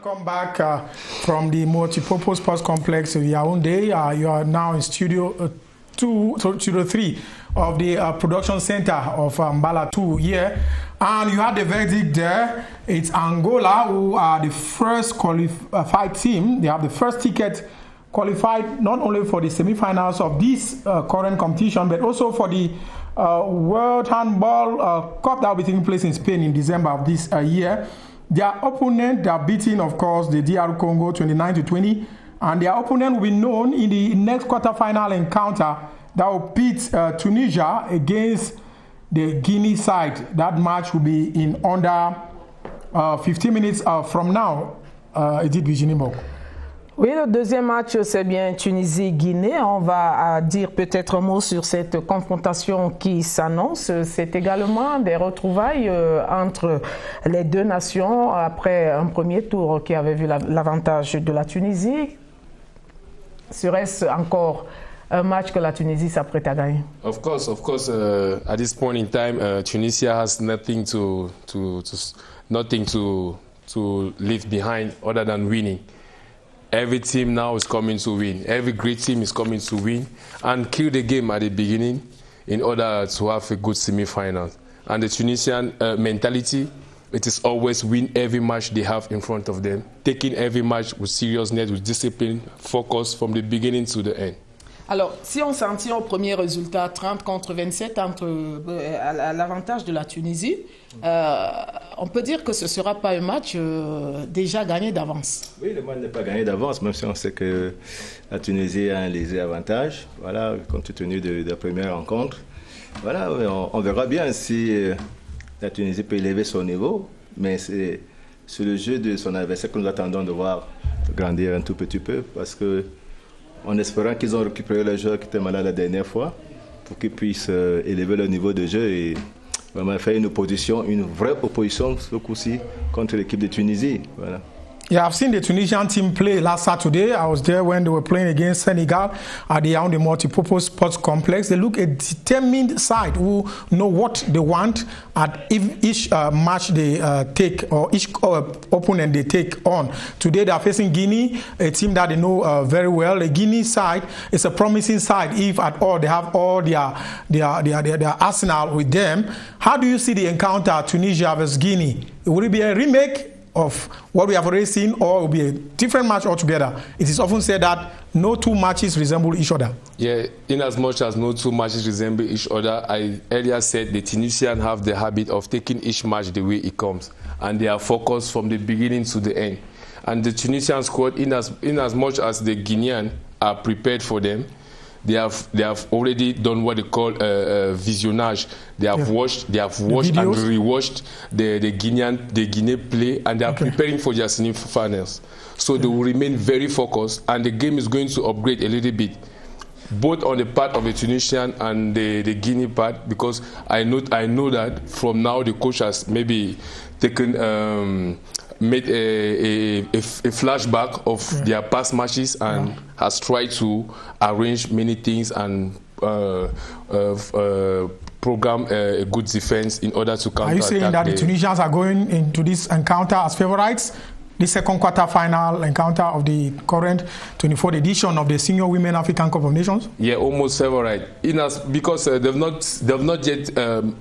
welcome back from the Multipurpose Sports Complex of Yaoundé. You are now in Studio 3 of the Production Center of Mbala 2 here. And you had the verdict there. It's Angola who are the first qualified team. They have the first ticket qualified not only for the semi-finals of this current competition, but also for the World Handball Cup that will be taking place in Spain in December of this year. Their opponent, they are beating, of course, the DR Congo 29-20, and their opponent will be known in the next quarterfinal encounter that will pit Tunisia against the Guinea side. That match will be in under 15 minutes from now. Edith Virginie-Mbok. Oui, le deuxième match, c'est bien Tunisie-Guinée. On va dire peut-être un mot sur cette confrontation qui s'annonce. C'est également des retrouvailles entre les deux nations après un premier tour qui avait vu l'avantage de la Tunisie. Serait-ce encore un match que la Tunisie s'apprête à gagner? Of course. At this point in time, Tunisia has nothing to leave behind other than winning. Every team now is coming to win. Every great team is coming to win and kill the game at the beginning in order to have a good semi-final. And the Tunisian mentality, it is always win every match they have in front of them, taking every match with seriousness, with discipline, focus from the beginning to the end. Alors, si on s'en tient au premier résultat, 30 contre 27, à l'avantage de la Tunisie, on peut dire que ce ne sera pas un match déjà gagné d'avance. Oui, le match n'est pas gagné d'avance, même si on sait que la Tunisie a un léger avantage, voilà, compte tenu de la première rencontre. Voilà, on verra bien si la Tunisie peut élever son niveau, mais c'est le jeu de son adversaire que nous attendons de voir grandir un tout petit peu, parce que en espérant qu'ils ont récupéré le joueur qui était malade la dernière fois pour qu'ils puissent élever leur niveau de jeu et vraiment faire une vraie opposition ce coup-ci contre l'équipe de Tunisie. Voilà. Yeah, I've seen the Tunisian team play last Saturday. I was there when they were playing against Senegal at the Yaoundé Multipurpose Sports Complex. They look a determined side who know what they want at each match they take, or each opponent they take on. Today they are facing Guinea, a team that they know very well. The Guinea side is a promising side, if at all they have all their arsenal with them. How do you see the encounter Tunisia versus Guinea? Will it be a remake of what we have already seen, or it will be a different match altogether? It is often said that no two matches resemble each other. Yeah, in as much as no two matches resemble each other, I earlier said the Tunisians have the habit of taking each match the way it comes, and they are focused from the beginning to the end. And the Tunisian squad, in as much as the Guinean are prepared for them, they have already done what they call visionnage. They have watched and rewatched the Guinea play, and they are preparing for their semi-finals. So they will remain very focused, and the game is going to upgrade a little bit, both on the part of the Tunisian and the Guinea part, because I know that from now the coach has maybe taken made a flashback of their past matches and has tried to arrange many things and program a good defense in order to counter. Are you saying that the Tunisians are going into this encounter as favorites? The second quarter-final encounter of the current 24th edition of the Senior Women African Cup of Nations? Yeah, almost favorite. Because they've not yet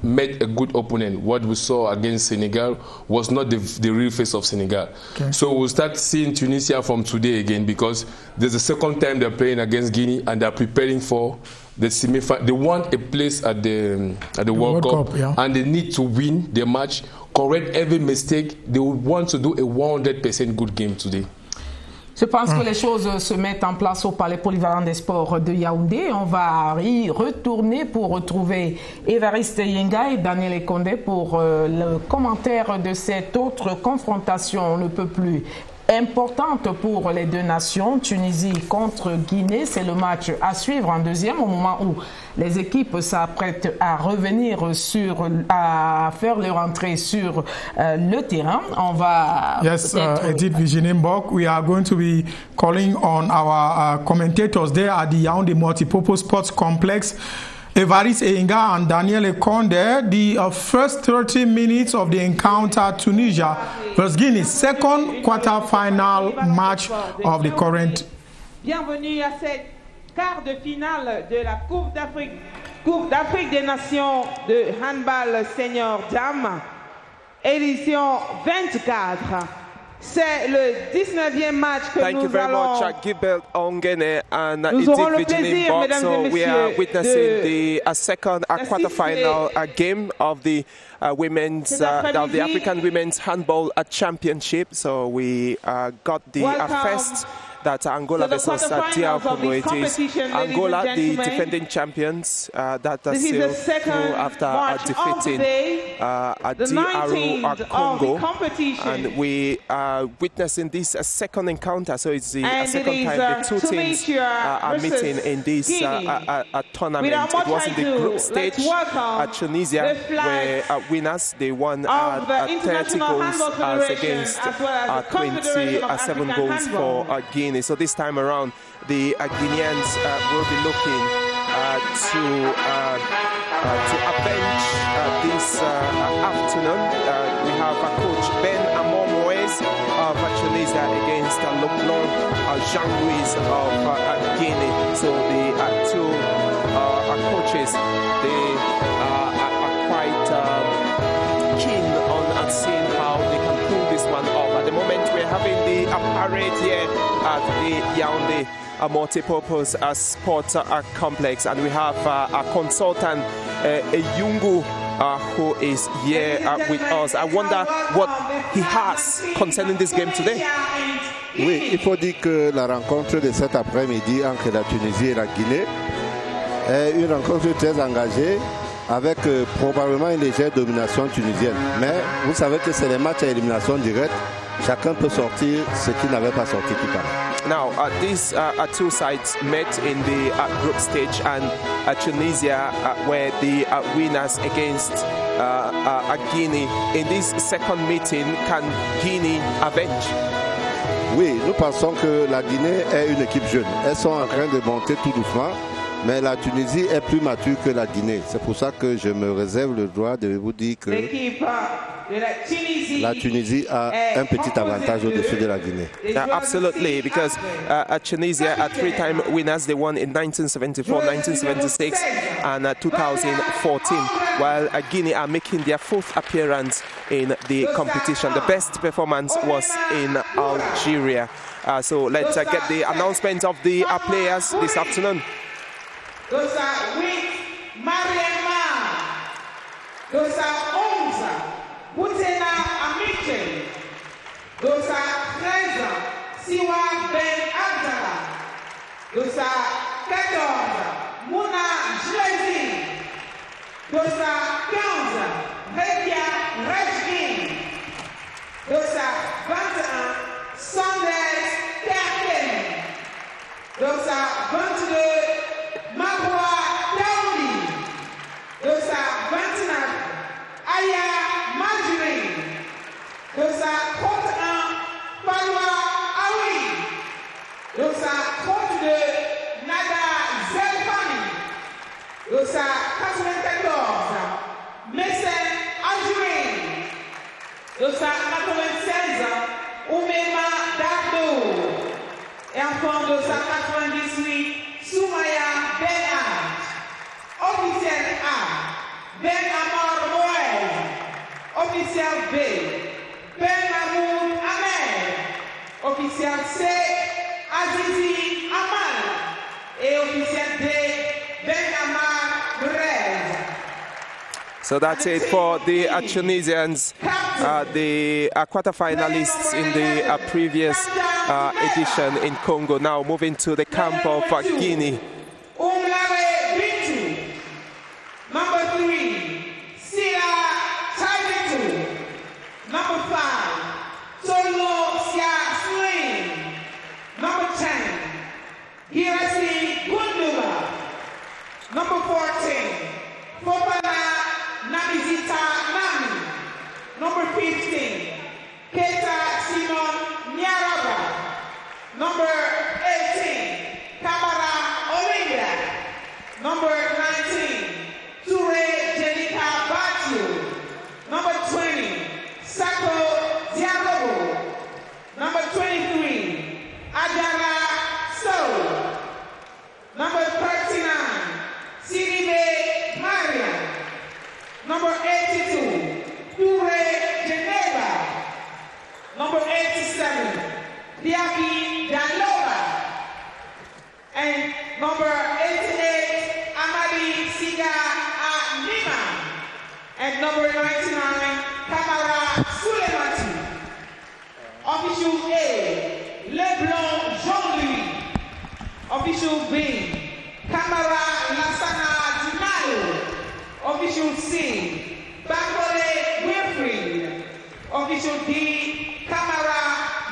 met a good opponent. What we saw against Senegal was not the real face of Senegal. Okay. So we'll start seeing Tunisia from today again, because there's a second time they're playing against Guinea and they're preparing for the semi-final. They want a place at the World Cup, and they need to win the match, correct every mistake. They would want to do a 100% good game today. Je pense que les choses se mettent en place au Palais Polyvalent des Sports de Yaoundé. On va y retourner pour retrouver Évariste Yenga et Daniel Ekondé pour le commentaire de cette autre confrontation un peu plus importante pour les deux nations. Tunisie contre Guinée, c'est le match à suivre en deuxième, au moment où les équipes s'apprêtent à revenir à faire leur entrée sur le terrain. On va Edith Virginie-Mbok, we are going to be calling on our commentators there at the Yaoundé Multipurpose Sports Complex. Evariste Eyenga and Daniel Conde. The first 30 minutes of the encounter, Tunisia versus Guinea, second quarter-final match of the current. Bienvenue à cette quart de finale de la Coupe d'Afrique des Nations de handball senior dames, édition 24. C'est le 19e match que Thank you very much, Gilbert Ongene and Edith Virginie Box. So we are witnessing the second quarter-final game of the women's, of the African Women's Handball Championship. So we got the first that Angola versus DR Congo. It is Angola, the defending champions, that are still through after defeating DR Congo. And we are witnessing this second encounter. So it's the second time the two teams are meeting in this tournament. It was in the group stage. Tunisia were winners. They won 30 goals against 27 goals for Guinea. So this time around, the Guineans will be looking to avenge this afternoon. We have Coach Ben Amor-Moise of Tunisia against Leclerc Jean-Louis of Guinea. So the two coaches, they are quite keen on seeing how they can pull this one off. At the moment, we're having the parade here at the Yaoundé multi-purpose sports complex, and we have a consultant, Eyungu, who is here with us. I wonder what he has concerning this game today. Oui, il faut dire que la rencontre de cet après-midi entre la Tunisie et la Guinée est une rencontre très engagée, avec probablement une légère domination tunisienne. Mais vous savez que c'est les matchs à élimination directe. Chacun peut sortir ce qu'il n'avait pas sorti tout à l'heure. Now, these two sides met in the group stage, and Tunisia were the winners against Guinea. In this second meeting, can Guinea avenge? Oui, nous pensons que la Guinée est une équipe jeune. Elles sont en train de monter tout doucement. Mais la Tunisie est plus mature que la Guinée. C'est pour ça que je me réserve le droit de vous dire que la Tunisie a un petit avantage au-dessus de la Guinée. Absolutely, because Tunisia are three-time winners. They won in 1974, 1976, and 2014, while Guinea are making their fourth appearance in the competition. The best performance was in Algeria. So let's get the announcement of the players this afternoon. Dosa 8, Mariama. Dosa 11, Boutena Amiche. Dosa 13, Siwa Ben Abdallah. Dosa 14, Mouna Jlezi. Dosa 15, Rekia Rejkin. Dosa 21, Sanders Kerken. Dosa 22, Maroua Daoudi. Dosa 29, Aya Majri. Dosa 31, Palwa Aoui. Dosa 32, Nada Zelfani. Dosa 94, Messen Adjouri. Dosa 96, Oumema Dardo. Et enfin Dosa 98, Soumaya Ben-Aj. Officiel A, Ben Amor-Moise. Officiel B, Ben Mahmoud Ahmed. Officiel C, Azizi Amal. Et officiel D, Ben Amar Brez. So that's it for the Tunisians, the quarterfinalists in the previous edition in Congo. Now moving to the camp of Guinea. Umlawe Bintu. Number 3, Sila Chaibitu. Number 5, Tolo Sia Sling. Number 10, Girasi Gunduba. Number 14, Fofana Namizita Nami. Number 15, Keta Simon Nyaraba. Number 18, Kamara Olinga. Number 19, Diaki Danlova. And number 88, Amadi Siga Anima. And number 99, Kamara Sulemati. Official A, Leblanc Jean-Louis. Official B, Kamara Lassana Dimalo. Official C, Bangole Wilfried. Official D, Kamara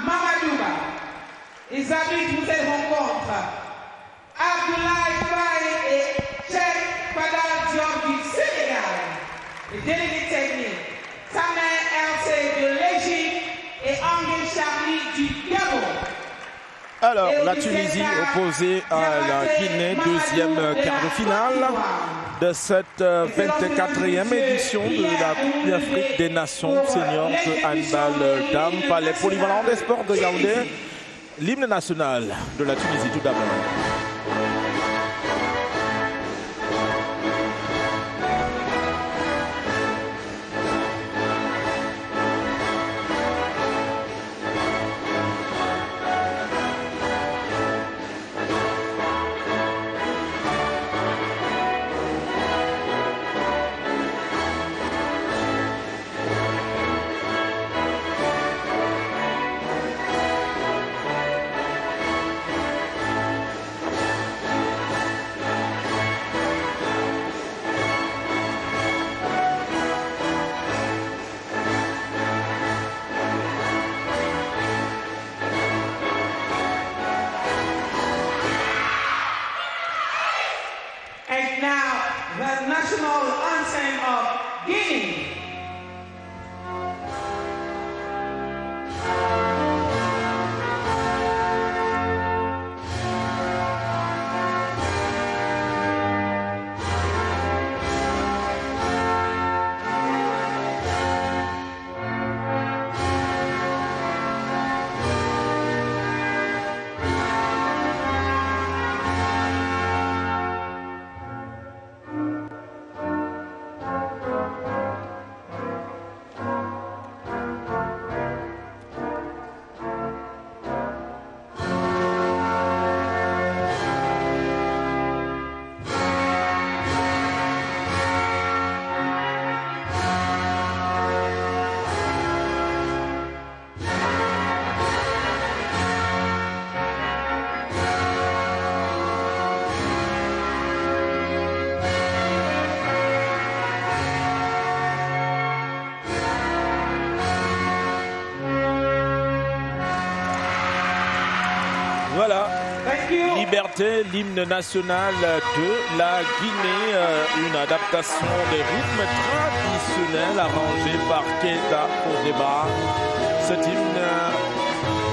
Mamadouba. Les arbitres vous êtes rencontre. Abdoulaye Faye et Cheikh Fadal Diop du Sénégal. Les délégués techniques, Samer RC de l'Égypte et Angel Charlie du Gabon. Alors, la Tunisie opposée à la Guinée, deuxième quart de finale de cette 24e édition de la Coupe d'Afrique des Nations seniors de handball dames par les polyvalents des sports de Yaoundé. L'hymne national de la Tunisie tout d'abord. And now, the national anthem of Guinea. Voilà, Liberté, l'hymne national de la Guinée, une adaptation des rythmes traditionnels arrangés par Keita Odeba. Cet hymne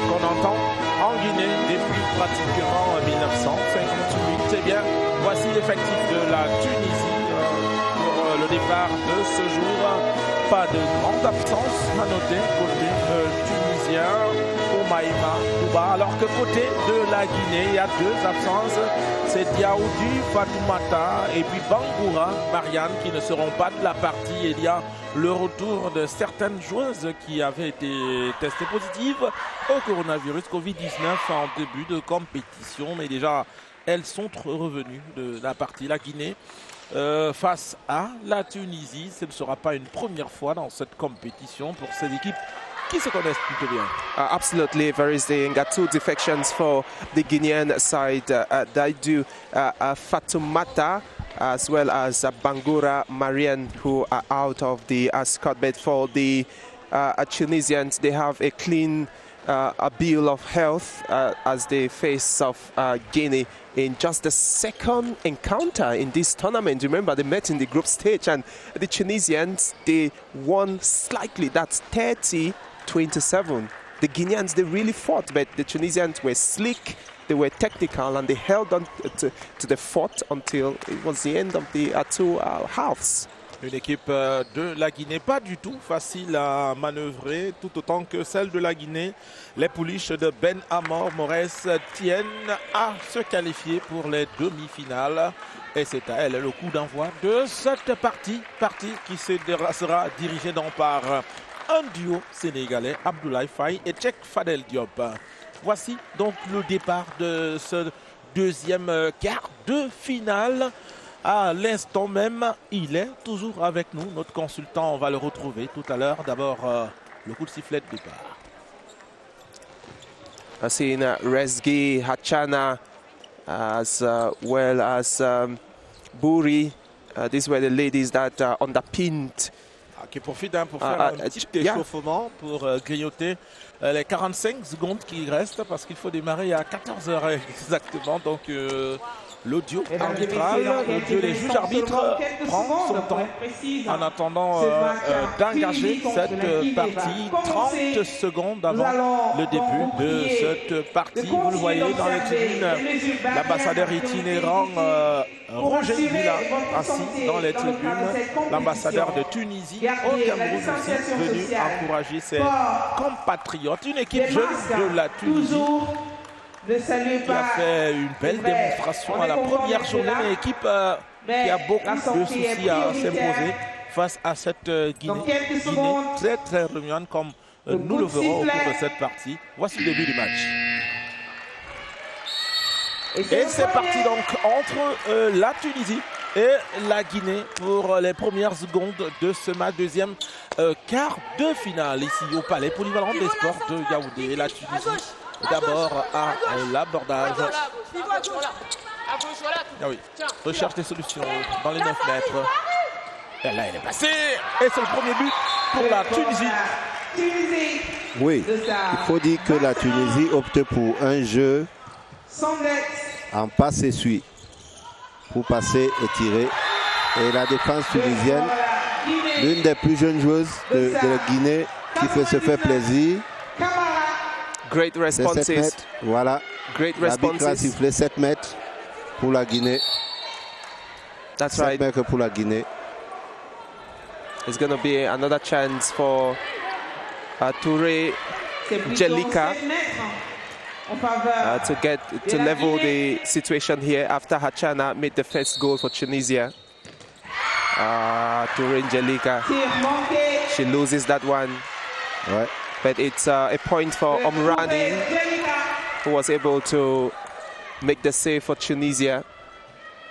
qu'on entend en Guinée depuis pratiquement 1958. Eh bien, voici l'effectif de la Tunisie pour le départ de ce jour. Pas de grande absence à noter côté tunisien. Omaïma Touba, alors que côté de la Guinée, il y a deux absences. C'est Diaoudi Fatoumata et puis Bangoura Marianne qui ne seront pas de la partie. Il y a le retour de certaines joueuses qui avaient été testées positives au coronavirus Covid-19 en début de compétition. Mais déjà, elles sont revenues de la partie. La Guinée face à la Tunisie, ce ne sera pas une première fois dans cette compétition pour ces équipes qui se connaissent plutôt bien. Absolutely, there is two defections for the Guinean side. They do Fatoumata as well as Bangoura Marianne, who are out of the squad. But for the Tunisians, they have a clean bill of health as they face off Guinea in just the second encounter in this tournament. Remember, they met in the group stage, and the Tunisians, they won slightly. That's 30-27. The Guineans, they really fought, but the Tunisians were slick, they were technical, and they held on to the fort until it was the end of the two halves. Une équipe de la Guinée pas du tout facile à manœuvrer, tout autant que celle de la Guinée. Les pouliches de Ben Amor Morès tiennent à se qualifier pour les demi-finales. Et c'est à elle le coup d'envoi de cette partie qui sera dirigée donc par un duo sénégalais, Abdoulaye Faye et Cheikh Fadel Diop. Voici donc le départ de ce deuxième quart de finale. À l'instant même, il est toujours avec nous. Notre consultant, on va le retrouver tout à l'heure. D'abord, le coup de sifflet de départ. I've seen Rezgi, Hachana, as well as Buri. These were the ladies that underpinned. Qui profite pour faire un petit échauffement pour grignoter les 45 secondes qui restent parce qu'il faut démarrer à 14h exactement. Donc l'audio arbitral, les juges arbitres prend son temps en attendant d'engager cette partie 30 secondes avant le début de cette partie. Vous le voyez dans les tribunes, l'ambassadeur itinérant Roger Villa assis dans les tribunes, l'ambassadeur de Tunisie au Cameroun aussi venu encourager ses compatriotes. Une équipe jeune de la Tunisie qui a fait une belle démonstration à la première journée, une équipe qui a beaucoup de soucis à s'imposer face à cette Guinée très très remuante comme nous le verrons au cours de cette partie. Voici le début du match. Et c'est parti donc entre la Tunisie et la Guinée pour les premières secondes de ce match, deuxième quart de finale ici au Palais Polyvalent des Sports de Yaoundé. Et la Tunisie d'abord à l'abordage. Ah oui, recherche des solutions dans les 9 mètres. Et là, elle est passée. Et c'est le premier but pour la Tunisie. Oui, il faut dire que la Tunisie opte pour un jeu en passe et suit pour passer et tirer. Et la défense tunisienne, l'une des plus jeunes joueuses de la Guinée, qui peut se faire plaisir. Great responses. Voilà. Great responses. A sifflé 7 mètres pour la Guinée. That's 7 right. mètres pour la Guinée. It's going to be another chance for Touré Jelika to level the situation here after Hachana made the first goal for Tunisia. Touré Jelika, she loses that one. Ouais. But it's a point for Omrani, who was able to make the save for Tunisia.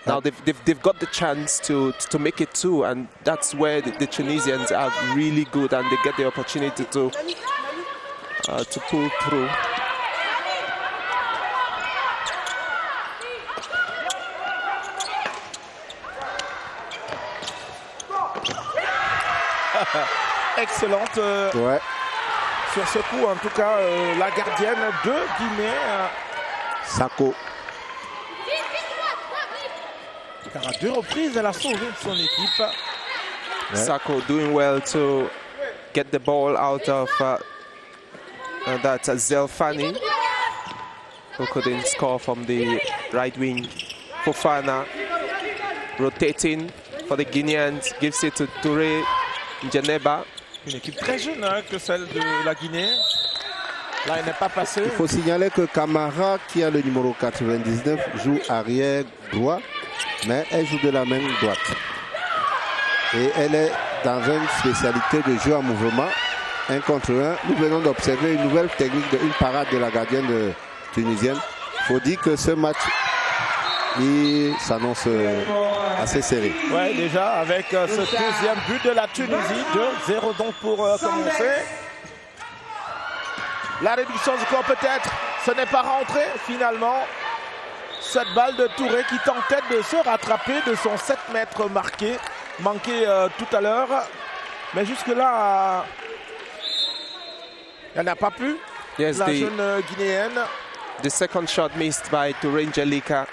Now they've got the chance to make it two, and that's where the Tunisians are really good, and they get the opportunity to pull through. Excellente. Ouais. Sur ce coup, en tout cas, la gardienne de Guinée. Sako. Car à 2 reprises, elle a sauvé son équipe. Ouais. Sako doing well to get the ball out of that Zelfani, who couldn't score from the right wing. Fofana rotating for the Guineans, gives it to Touré Djeneba. Une équipe très jeune que celle de la Guinée. Là, elle n'est pas passée. Il faut signaler que Camara, qui a le numéro 99, joue arrière droit, mais elle joue de la main droite. Et elle est dans une spécialité de jeu en mouvement, 1 contre 1. Nous venons d'observer une nouvelle technique, une parade de la gardienne tunisienne. Il faut dire que ce match, il s'annonce assez serré. Ouais, déjà avec ce deuxième but de la Tunisie, 2-0 donc pour commencer. La réduction du score peut-être, ce n'est pas rentré finalement. Cette balle de Touré qui tentait de se rattraper de son 7 mètres manqué tout à l'heure. Mais jusque-là, elle n'a pas pu. Yes, la jeune Guinéenne. The second shot missed by Touré Jelika.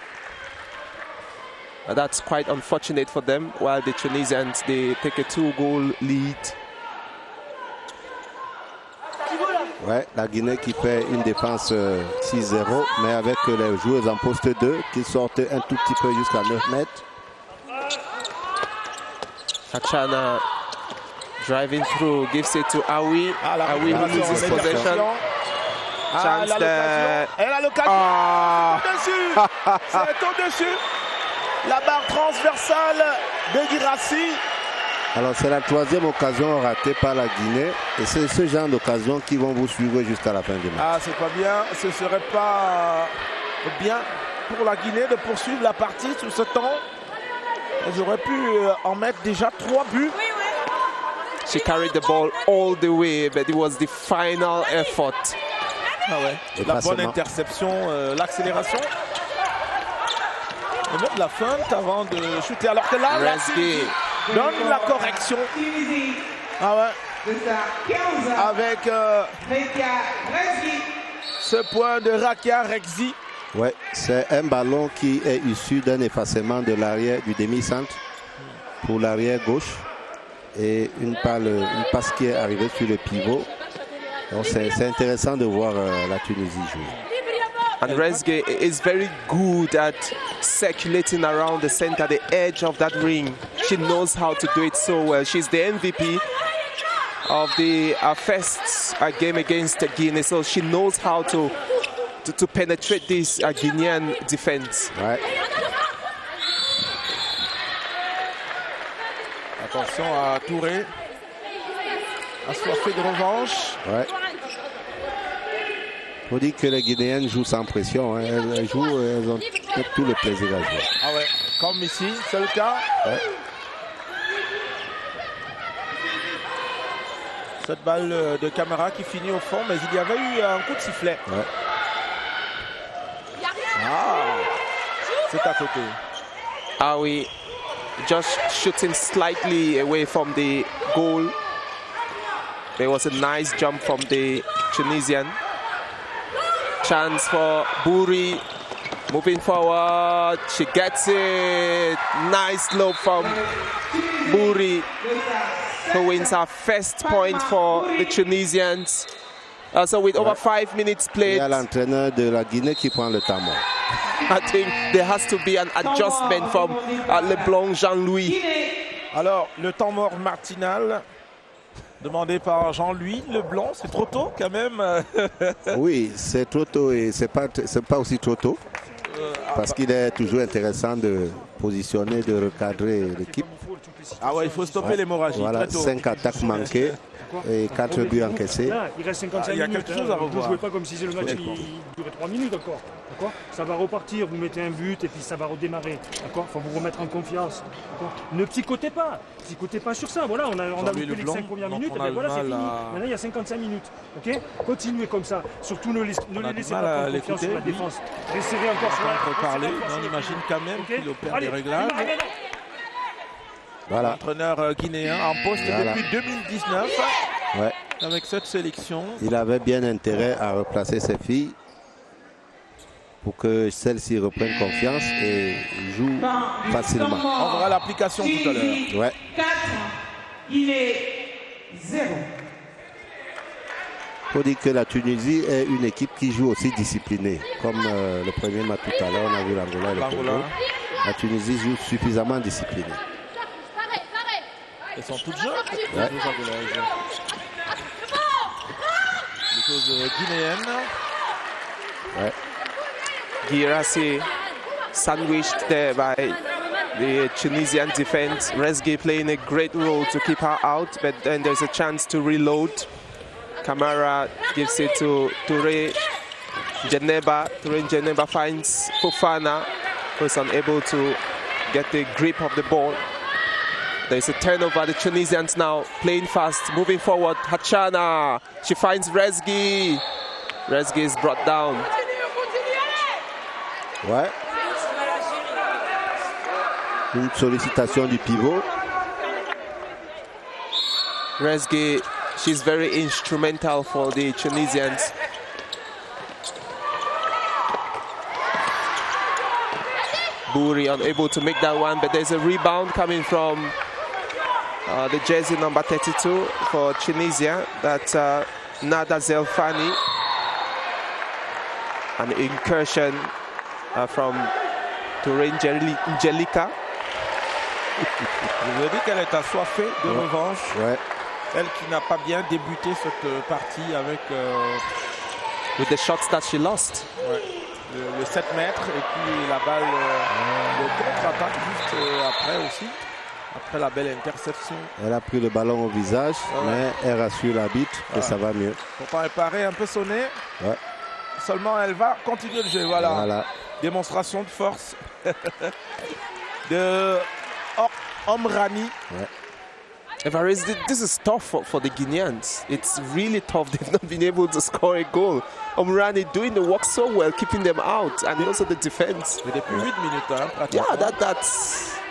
That's quite unfortunate for them, while the Tunisians, they take a 2-goal lead. Ouais, la Guinée qui fait une défense 6-0, mais avec les joueurs en poste 2 qui sortent un tout petit peu jusqu'à 9 mètres. Hachana driving through, gives it to Awi. Awi who loses possession. Chance there. Elle a l'occasion. Au-dessus. C'est au-dessus. La barre transversale de Guirassy. Alors c'est la 3e occasion ratée par la Guinée et c'est ce genre d'occasion qui vont vous suivre jusqu'à la fin du match. Ah, c'est pas bien, ce serait pas bien pour la Guinée de poursuivre la partie sur ce temps. Ils auraient pu en mettre déjà 3 buts. She carried the ball all the way, but it was the final effort. Ah ouais, la bonne interception, l'accélération. Et même la feinte avant de shooter. Alors que là, Rezgui donne la correction. Ah ouais. Avec ce point de Rakia Rezgui. Ouais, c'est un ballon qui est issu d'un effacement de l'arrière du demi-centre pour l'arrière gauche et une passe qui est arrivée sur le pivot. Donc c'est intéressant de voir la Tunisie jouer. And Rezgui is very good at circulating around the center, the edge of that ring. She knows how to do it so well. She's the MVP of the first game against Guinea, so she knows how to penetrate this Guinean defense. Ouais. Attention à Touré, assoiffé de revanche. Ouais. Il faut dire que les Guinéennes jouent sans pression. Hein. Elles jouent, elles ont tout le plaisir à jouer. Ah ouais, comme ici, c'est le cas. Ouais. Cette balle de Camara qui finit au fond, mais il y avait eu un coup de sifflet. Ouais. Ah, c'est à côté. Ah oui, just shooting slightly away from the goal. There was a nice jump from the Tunisian. Chance for Bouri, moving forward, she gets it. Nice lob from Bouri, who wins her first point for the Tunisians. So with over 5 minutes played, il y a l'entraîneur de la Guinée qui prend le temps mort. I think there has to be an adjustment from Leblanc Jean-Louis. Alors, le temps mort matinal demandé par Jean-Louis Leblanc, c'est trop tôt quand même. Oui, c'est trop tôt et c'est pas aussi trop tôt. Parce qu'il est toujours intéressant de positionner, de recadrer l'équipe. Ah ouais, il faut stopper l'hémorragie. Voilà, 5 attaques manquées et 4 buts encaissés. Là, il reste 55 minutes. Il y a quelque chose à revoir. Vous ne jouez pas comme si le match durait 3 minutes encore. D'accord ? Ça va repartir, vous mettez un but et puis ça va redémarrer. D'accord ? Il faut vous remettre en confiance. Ne psychotez pas. Psychotez pas sur ça. Voilà, on a loupé les 5 premières minutes. Et bien voilà, c'est fini. Maintenant, il y a 55 minutes. Ok ? Continuez comme ça. Surtout ne les laissez pas prendre confiance sur la défense. Resserrez encore sur la reparler. On imagine quand même qu'il opère des réglages. Voilà. L'entraîneur guinéen en poste depuis 2019 ouais. Avec cette sélection. Il avait bien intérêt à replacer ses filles pour que celles-ci reprennent confiance et jouent facilement. On verra l'application tout à l'heure. Ouais. 4, Guinée 0. Il faut dire que la Tunisie est une équipe qui joue aussi disciplinée. Comme le premier match tout à l'heure, on a vu l'Angola et le Congo. La Tunisie joue suffisamment disciplinée. Elles sont toutes jeunes, ouais. Les choses guinéennes. Ouais. Girassi sandwiched there by the Tunisian defense. Rezgui playing a great role to keep her out, but then there's a chance to reload. Camara gives it to Touré Geneba. Touré Geneba finds Fofana, who's unable to get the grip of the ball. There's a turnover. The Tunisians now playing fast, moving forward. Hachana, she finds Rezgui. Rezgui is brought down. Ouais. Une sollicitation du pivot. Rezgui, she's very instrumental for the Tunisians. Bouri unable to make that one, but there's a rebound coming from the jersey number 32 for Tunisia. That's Nada Zelfani. An incursion from Touré Angelica. Je vous ai dit qu'elle est assoiffée de revanche. Ouais. Elle qui n'a pas bien débuté cette partie avec... With the shots that she lost. Ouais. Le 7 mètres et puis la balle de contre-attaque juste après aussi. Après la belle interception. Elle a pris le ballon au visage, mais elle rassure l'arbitre que ça va mieux. Pourtant, elle paraît un peu sonnée. Ouais. Seulement, elle va continuer le jeu. Voilà. Démonstration de force de Omrani. Ouais. Evariste, this is tough for the Guineans. It's really tough. They've not been able to score a goal. Omrani doing the work so well, keeping them out, and also the defense. Depuis 8 minutes, hein, pratiquement. Yeah,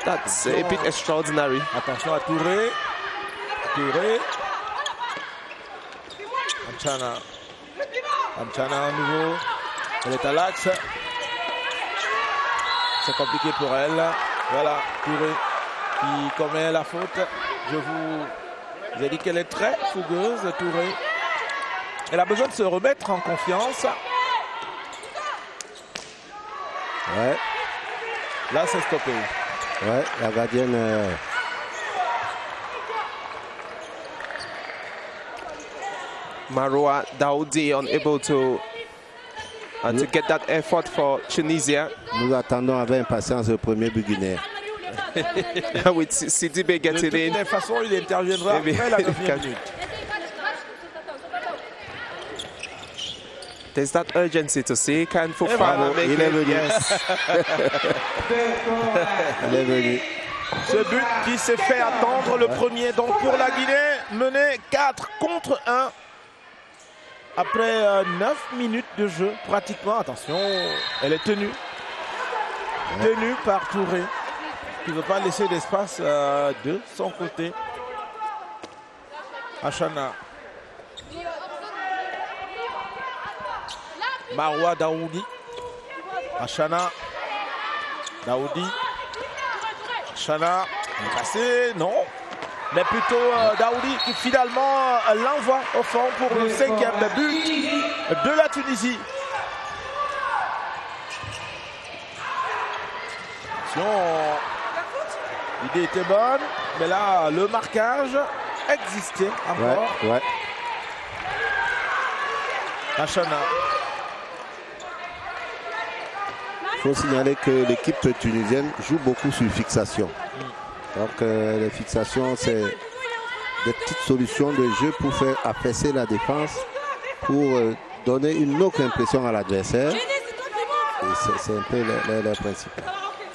that's a bit extraordinary. Attention à Touré. Touré. Amchana à nouveau. Elle est à l'axe. C'est compliqué pour elle. Voilà, Touré qui commet la faute. Je vous ai dit qu'elle est très fougueuse, Touré. Elle a besoin de se remettre en confiance. Ouais. Là, c'est stoppé. Ouais, la gardienne. Maroua Daoudi unable to get that effort for Tunisia. Nous attendons avec impatience le premier but guinéen. With Sidibé getting in. De toutes les façons, il interviendra après la 9e minute. There's that urgency to see. Can Fofana make il est venu. Yes. Il est venu. Ce but qui s'est fait attendre, le premier donc pour la Guinée, mené 4-1 après 9 minutes de jeu pratiquement. Attention, elle est tenue par Touré qui ne veut pas laisser d'espace de son côté. Achana. Maroua Daoudi. Achana. Daoudi. Achana. Passé, non. Mais plutôt Daoudi qui finalement l'envoie au fond pour le 5e but de la Tunisie. Attention. L'idée était bonne, mais là, le marquage existait encore. Ouais. Achana. Il faut signaler que l'équipe tunisienne joue beaucoup sur fixation. Donc les fixations, c'est des petites solutions de jeu pour faire affaisser la défense, pour donner une autre impression à l'adversaire. Et c'est un peu le principe.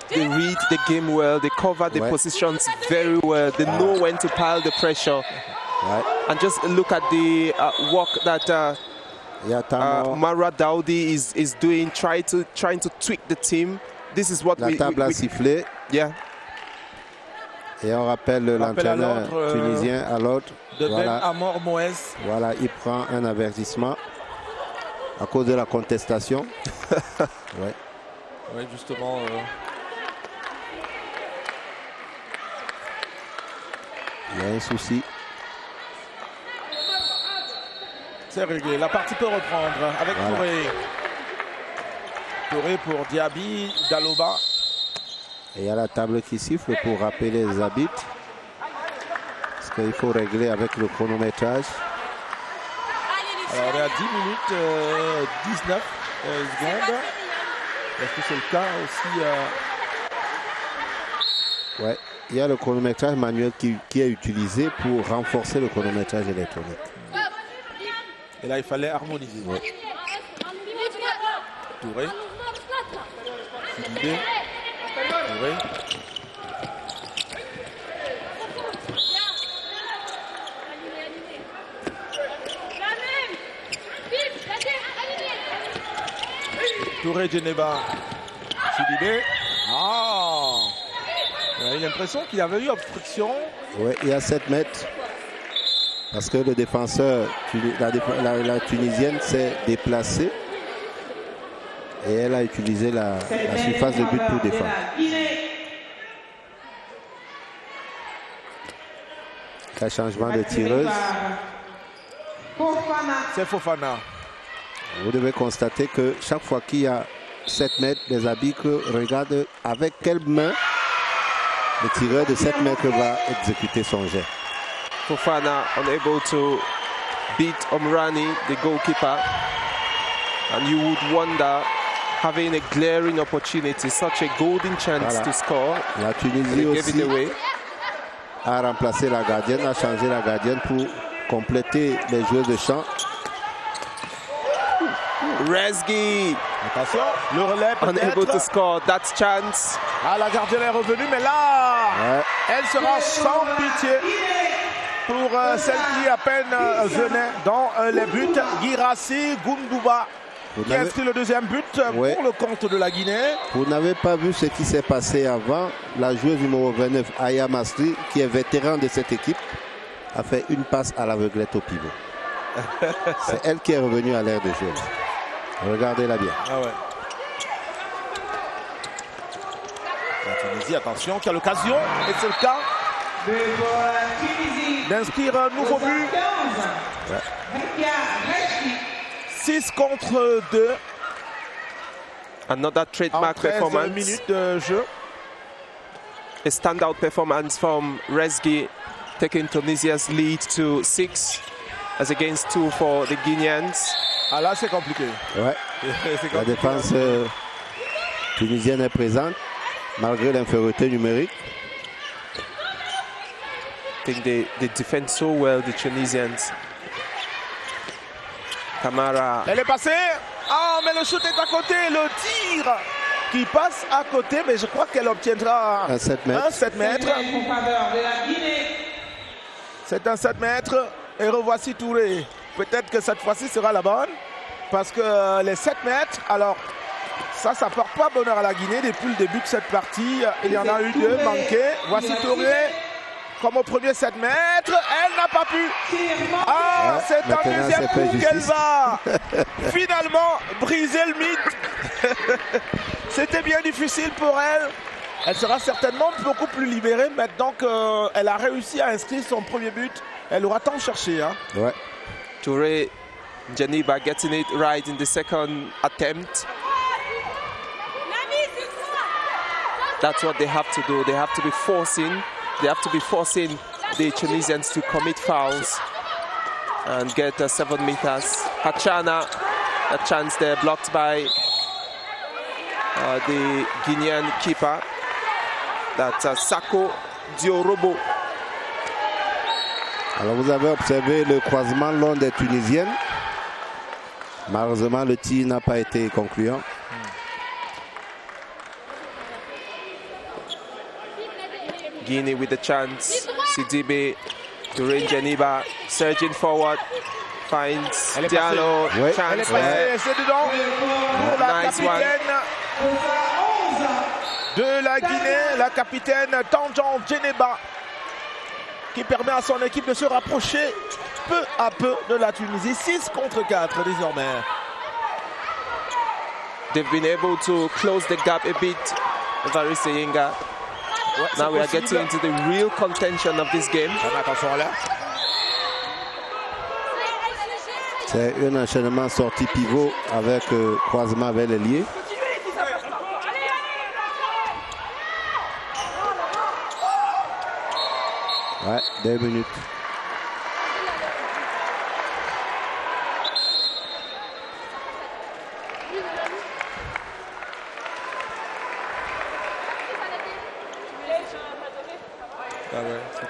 They read the game well, they cover the positions very well, they know when to pile the pressure. And just look at the work that Maroua Daoudi is doing, trying to tweak the team. This is what la table a sifflé. Yeah. Et on rappelle l'entraîneur tunisien à l'autre. De Ben Amor Moez. Voilà, il prend un avertissement à cause de la contestation. Oui, justement. Il y a un souci. C'est réglé. La partie peut reprendre avec Touré. Touré pour Diaby, Daloba. Et il y a la table qui siffle pour rappeler les arbitres. Parce qu'il faut régler avec le chronométrage. Alors on est à 10 minutes 19 secondes. Est-ce que c'est le cas aussi Ouais, il y a le chronométrage manuel qui est utilisé pour renforcer le chronométrage électronique. Et là, il fallait harmoniser. Ouais. Touré. Sidibé. Touré. Touré, Djeneba. Sidibé. On a eu l'impression qu'il avait eu obstruction. Oui, il y a 7 mètres. Parce que le défenseur, la Tunisienne s'est déplacée. Et elle a utilisé la surface de but pour défendre. Un changement de tireuse. C'est Fofana. Vous devez constater que chaque fois qu'il y a 7 mètres, les arbitres regardent avec quelle main le tireur de 7 mètres va exécuter son jet. Fofana unable to beat Omrani, the goalkeeper. And you would wonder, having a glaring opportunity, such a golden chance to score. La Tunisie aussi a remplacé la gardienne, a changé la gardienne pour compléter les joueurs de champ. Rezgi. Attention, le relais unable to score that chance. Ah, la gardienne est revenue, mais là, elle sera sans pitié pour celle qui à peine venait dans les buts. Girassi Goundouba qui a inscrit le deuxième but pour le compte de la Guinée. Vous n'avez pas vu ce qui s'est passé avant. La joueuse numéro 29, Aya Masri, qui est vétéran de cette équipe, a fait une passe à l'aveuglette au pivot. C'est elle qui est revenue à l'aire de jeu. Regardez-la bien. Ah ouais. La Tunisie, attention, qui a l'occasion, et c'est le cas, d'inscrire un nouveau but. 6 contre 2. Another trademark performance. Minutes de jeu. A standout performance from Rezgi, taking Tunisia's lead to 6 as against 2 for the Guineans. Ah là, c'est compliqué. Ouais. La défense tunisienne est présente, malgré l'infériorité numérique. I think they defend so well, the Tunisians. Camara. Elle est passée. Ah, mais le shoot est à côté. Le tir qui passe à côté, mais je crois qu'elle obtiendra un 7 mètres. C'est un 7 mètres. Et revoici Touré. Peut-être que cette fois-ci sera la bonne. Parce que les 7 mètres, alors ça porte pas bonheur à la Guinée depuis le début de cette partie. Il y en a eu 2 manqués. Voici Touré. Comme au premier 7 mètres, elle n'a pas pu. Ah, c'est un deuxième coup qu'elle va finalement briser le mythe. C'était bien difficile pour elle. Elle sera certainement beaucoup plus libérée maintenant qu'elle a réussi à inscrire son premier but. Elle aura tant cherché. Hein. Ouais. Touré, Djaniba getting it right in the second attempt. That's what they have to do. They have to be forcing the Tunisians to commit fouls and get 7 meters. Hachana, a chance there blocked by the Guinean keeper. That's Sako Diorobo. Alors vous avez observé le croisement long des Tunisiennes. Malheureusement, le tir n'a pas été concluant. Guinea with the chance. Sidibe, Touré Djaniba, surging forward, finds Diallo. Oui. Chance. Elle est passée, c'est dedans pour la capitaine de la Guinée, la capitaine Tanjan Djeneba, qui permet à son équipe de se rapprocher peu à peu de la Tunisie. 6 contre 4 désormais. They've been able to close the gap a bit, Evariste Yenga. Ouais, now we are getting into the real contention of this game. Attention là. C'est un enchaînement sorti pivot avec croisement vers l'ailier. Ouais, 2 minutes.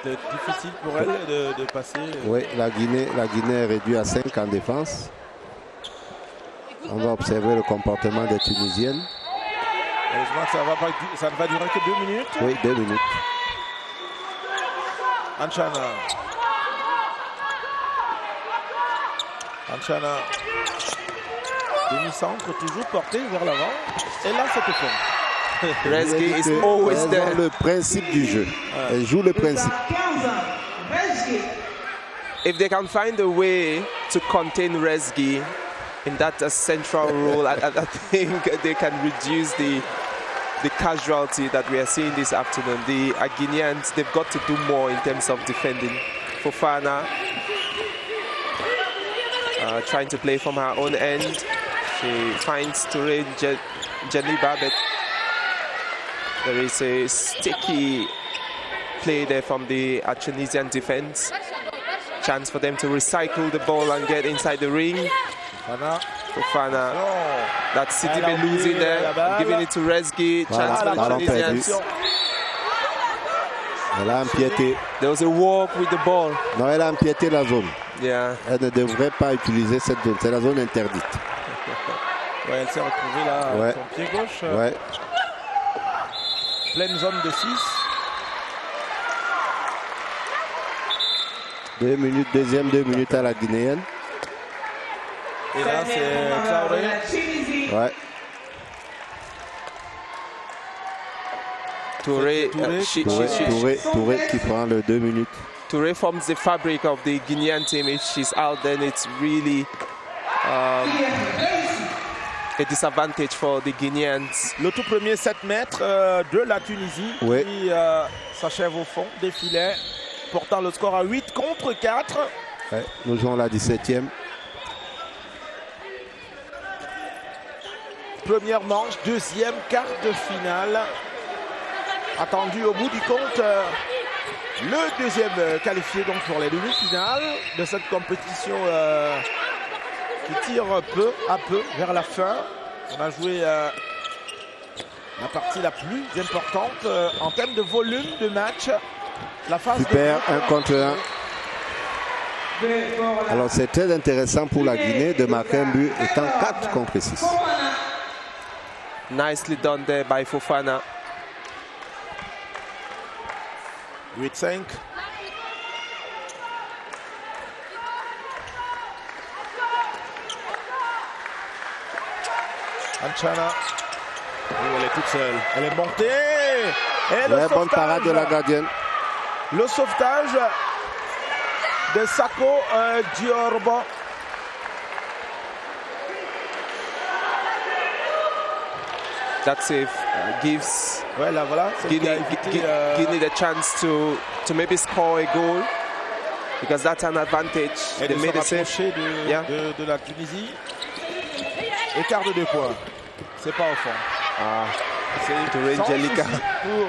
C'était difficile pour elle de passer. Oui, la Guinée est réduite à 5 en défense. On va observer le comportement des Tunisiennes. Ça ne va durer que 2 minutes. Oui, 2 minutes. Anchana. Demi-centre toujours porté vers l'avant. Et là, c'était fort. Rezgi is always there. Le principe du jeu. Elle joue le principe. If they can find a way to contain Rezgi in that central role, I think they can reduce the casualty that we are seeing this afternoon. The Guineans, they've got to do more in terms of defending. Fofana trying to play from her own end. She finds Touré Djaniba, but there is a sticky play there from the Tunisian defense. Chance for them to recycle the ball and get inside the ring. Fofana. That's Sidibe losing there, giving it to Rezgi. Chance for the Tunisians. Elle a empiété. There was a walk with the ball. Non, elle a empiété la zone. Yeah. Elle ne devrait pas utiliser cette zone. C'est la zone interdite. Ouais, elle s'est retrouvée là, ouais. son pied gauche. Ouais. Pleine zone de 6. 2 minutes, deuxième 2 minutes à la Guinéenne. Et là, c'est Traoré. Ouais. Touré qui prend le 2 minutes. Touré forms the fabric of the Guinean team. If she's out, then it's really a disadvantage for the Guineans. Le tout premier 7 mètres de la Tunisie qui s'achève au fond des filets, portant le score à 8 contre 4. Ouais, nous jouons la 17e. Première manche, deuxième quart de finale. Attendu au bout du compte, le deuxième qualifié donc pour les demi-finales de cette compétition qui tire peu à peu vers la fin. On a joué la partie la plus importante en termes de volume de match. La phase super, 1 contre 1. Alors c'est très intéressant pour la Guinée de marquer un but étant 4 contre 6. Nicely done there by Fofana. 8-5. Anchana. Elle est toute seule. Elle est montée. Et le bonne parade de la gardienne. Le sauvetage de Sako Diorbo. That save gives voilà, Guinea the chance to maybe score a goal, because that's an advantage. Et they made a save de la Tunisie. Écart de 2 points. C'est pas au fond. C'est Jalika. Pour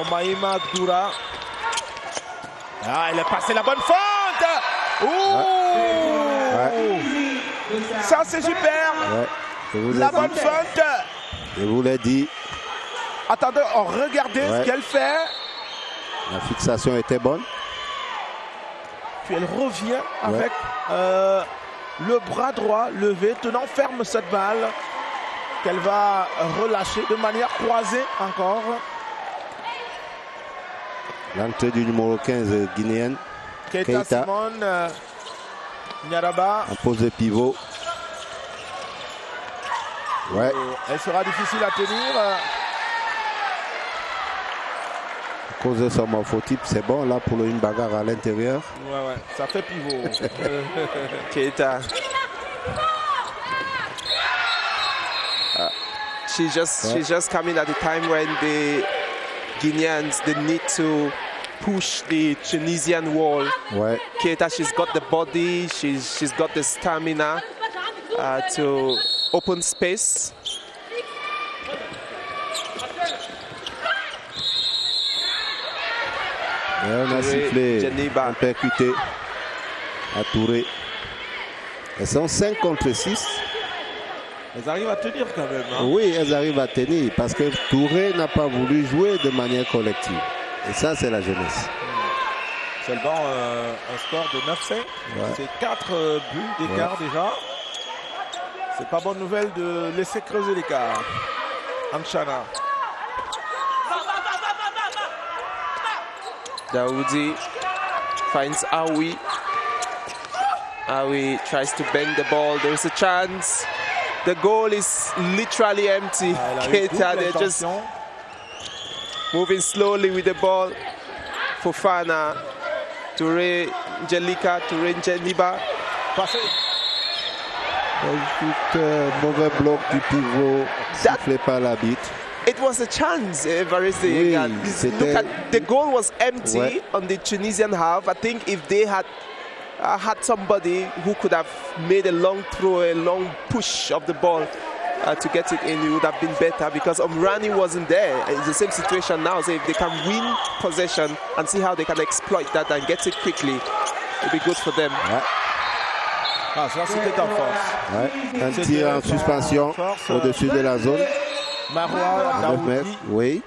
Omaïma Doura. Elle a passé la bonne fente. Ça c'est super. La bonne fente. Je vous l'ai dit. Attendez, regardez ce qu'elle fait. La fixation était bonne. Puis elle revient avec le bras droit levé, tenant ferme cette balle qu'elle va relâcher de manière croisée encore. L'entrée du numéro 15 guinéenne. Keita Simone Nyaraba. En pose de pivot. Ouais. Elle sera difficile à tenir. À cause de son morphotype, c'est bon là pour une bagarre à l'intérieur. Ouais, ça fait pivot. Keita. She's just coming at the time when the Guineans, they need to push the Tunisian wall. Ouais. Keita, she's got the body, she's got the stamina to open space. Et on a sifflé, on percuté à Touré. Elles sont 5 contre 6. Elles arrivent à tenir quand même. Hein. Oui, elles arrivent à tenir parce que Touré n'a pas voulu jouer de manière collective. Et ça, c'est la jeunesse. Seulement un score de 9-5. Ouais. C'est 4 buts d'écart déjà. C'est pas bonne nouvelle de laisser creuser l'écart. Anchana. Daoudi finds Aoui. Aoui tries to bend the ball. There's a chance. The goal is literally empty. Keita, they're just moving slowly with the ball. Fofana, Touré, Jalika, Touré, Njeniba. Passé. Mauvais bloc du pivot, sifflé par l'arbitre. It was a chance, Evariste. Oui, look at the goal was empty on the Tunisian half. I think if they had had somebody who could have made a long throw, a long push of the ball to get it in, it would have been better, because Omrani wasn't there. It's the same situation now. So if they can win possession and see how they can exploit that and get it quickly, it'll be good for them. Ouais. Ah, ça c'était en force. Ouais. Un tir en suspension au-dessus de la zone. Maroua Daoudi. Oui.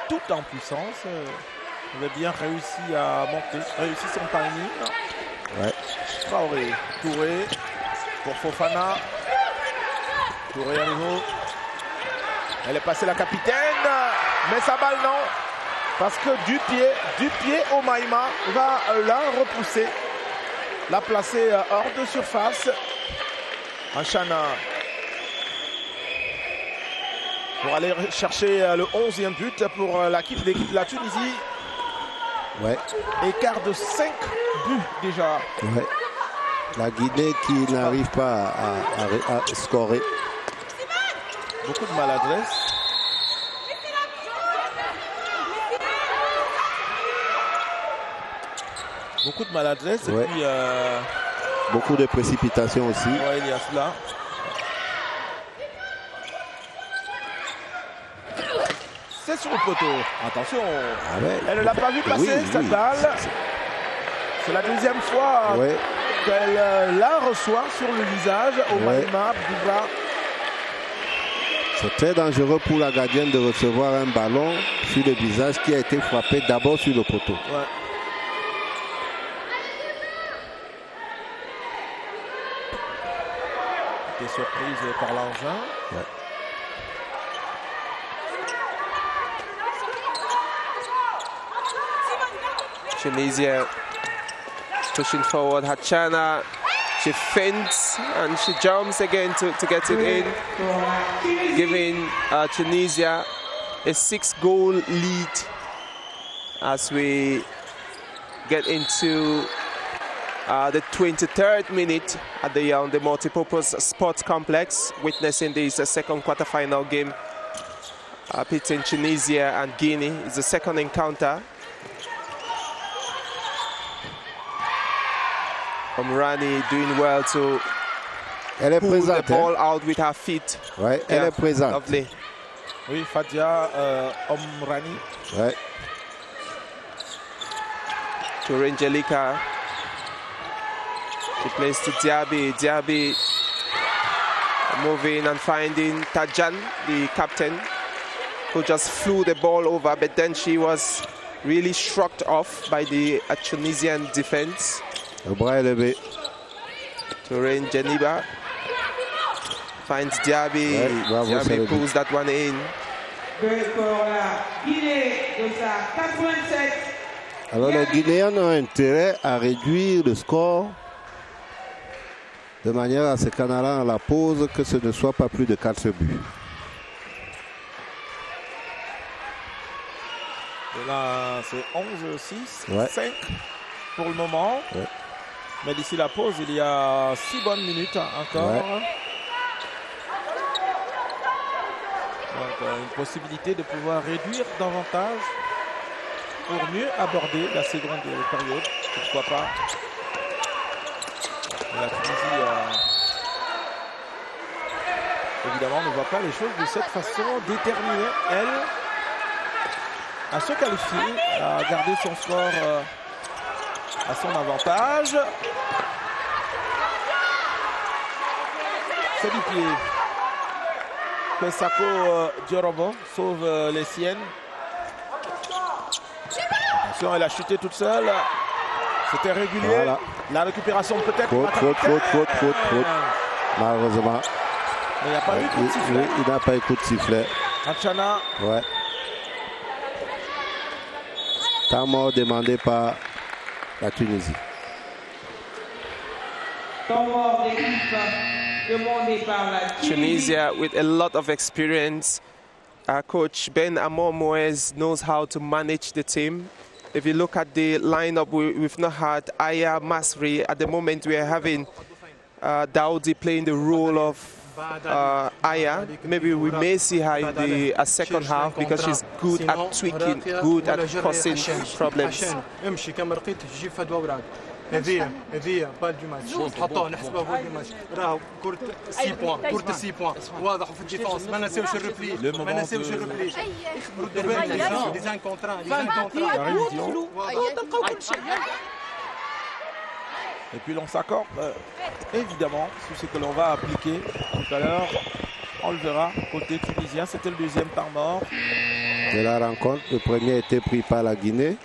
Tout en puissance. Il avait bien réussi à monter, réussi son timing. Ouais. Traoré, Touré pour Fofana. Touré à nouveau. Elle est passée la capitaine, mais sa balle non. Parce que du pied, Omaïma va la repousser. La placer hors de surface. Anchana. Pour aller chercher le 11e but pour l'équipe de la Tunisie. Ouais. Écart de 5 buts déjà. Ouais. La Guinée qui n'arrive pas à scorer. Beaucoup de maladresse. Beaucoup de maladresse ouais. Et puis... beaucoup de précipitation aussi. Ouais, il y a cela. C'est sur le poteau. Attention. Ah ouais. Elle ne l'a pas vu passer cette balle. C'est la deuxième fois qu'elle la reçoit sur le visage. Omaïma Bouba. C'est très dangereux pour la gardienne de recevoir un ballon sur le visage qui a été frappé d'abord sur le poteau. Ouais. Était surprise par l'engin. Ouais. Tunisia pushing forward. Hachana, she feints and she jumps again to get it in, giving Tunisia a 6-goal lead as we get into the 23rd minute at the multipurpose sports complex, witnessing this second quarter-final game pitting Tunisia and Guinea. It's the second encounter. Omrani doing well to pull the ball out with her feet. Ouais, elle est présente. Lovely. Oui, Fadia Omrani. Ouais. To Angelica. She plays to Diaby. Diaby moving and finding Tajan, the captain, who just flew the ball over, but then she was really shrugged off by the Tunisian defense. Le bras est levé. Touraine Jeniba finds Diaby. Ouais, Diaby pulls that one in. Alors les Guinéens ont intérêt à réduire le score de manière à ce qu'en allant à la pause, que ce ne soit pas plus de 4 buts. Et là, c'est 11-6, ouais. 5 pour le moment. Ouais. Mais d'ici la pause, il y a 6 bonnes minutes encore. Ouais. Donc, une possibilité de pouvoir réduire davantage pour mieux aborder la seconde période. Pourquoi pas. Mais la Tunisie, évidemment, ne voit pas les choses de cette façon. Déterminée, elle, à se qualifier, à garder son score à son avantage. C'est du pied. Pesako Diorobo sauve les siennes. Attention, elle a chuté toute seule. C'était régulier. Voilà. La récupération peut-être. Faute. Malheureusement. Mais il n'y a pas eu de coup de sifflet. Il n'a pas eu de coup de sifflet. Anchana. Ouais. Temps mort demandé par la Tunisie. Tunisia with a lot of experience. Our coach Ben Amor Moez knows how to manage the team. If you look at the lineup, we've not had Aya Masri. At the moment, we are having Daoudi playing the role of Aya. Maybe we may see her in the second half because she's good at tweaking, good at causing problems. هذه بال دو ماتش نحطوها نحسبها بال دو ماتش راهو كرة 6 بوان كرة 6 بوان واضح في الديفونس ما نساوش الريبلي ما نساوش الريبلي ردوا بالنا لي زان كونترا تلقاو كل شيء Et puis l'on s'accorde évidemment sur ce que l'on va appliquer tout à l'heure. On le verra côté tunisien. C'était le deuxième temps mort de la rencontre. Le premier a été pris par la Guinée.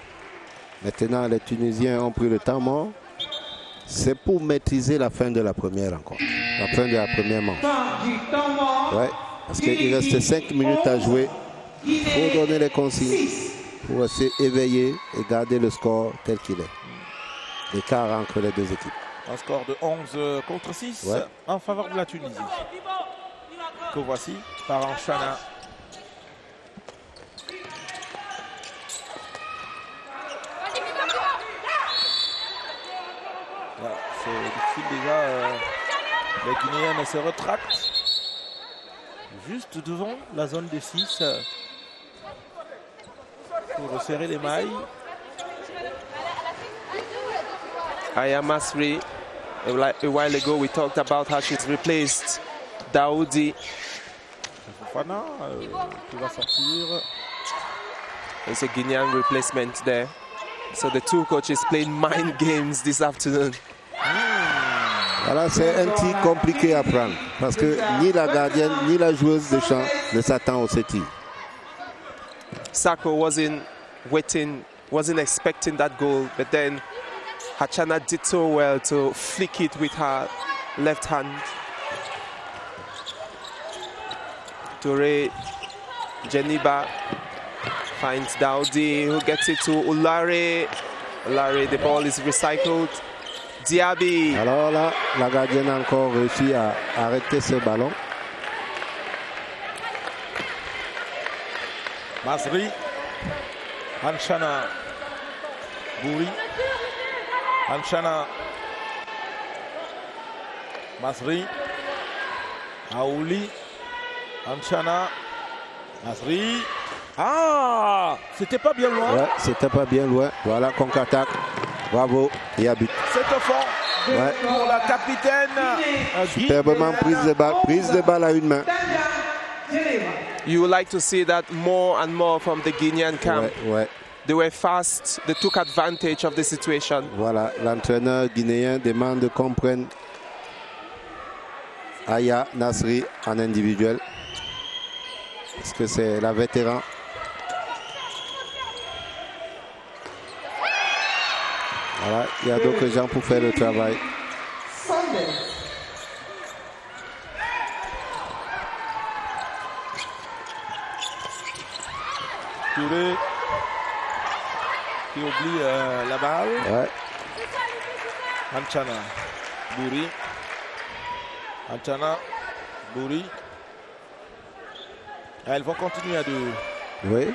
Maintenant, les Tunisiens ont pris le temps mort. C'est pour maîtriser la fin de la première rencontre. La fin de la première manche. Ouais, parce qu'il reste 5 minutes à jouer. Il faut donner les consignes pour rester éveillé et garder le score tel qu'il est. L'écart entre les deux équipes. Un score de 11 contre 6 en faveur de la Tunisie. Que voici par Anchana. Voilà, c'est difficile déjà. Les Guinéennes se retractent juste devant la zone des 6 pour resserrer les mailles. Aya Masri, a while ago we talked about how she's replaced Daoudi. Fofana qui va sortir. There's a Guinean replacement there. So the two coaches playing mind games this afternoon. Voilà, c'est un tir compliqué à prendre parce que ni la gardienne ni la joueuse de champ ne s'attend au tir. Sako wasn't expecting that goal, but then Hachana did so well to flick it with her left hand. Toure Jeniba finds Daoudi, who gets it to Ulare. Ulare, the ball is recycled. Diaby. Alors là, la gardienne a encore réussi à arrêter ce ballon. Masri, Anchana, Bouri, Anchana, Masri, Aouli, Anchana, Masri. Ah, c'était pas bien loin. Ouais, c'était pas bien loin. Voilà, contre-attaque. Bravo, il y a but. C'est au fond pour la capitaine. Superbement prise de balle à une main. You would like to see that more and more from the Guinean camp. Ouais. They were fast, they took advantage of the situation. Voilà, l'entraîneur guinéen demande qu'on prenne Aya Nasri en individuel. Parce que c'est la vétéran. Voilà, il y a d'autres gens pour faire le travail. Touré qui oublie la balle. Ouais. Anchana, Bouri. Anchana, Bouri. Elles vont continuer à deux. Oui.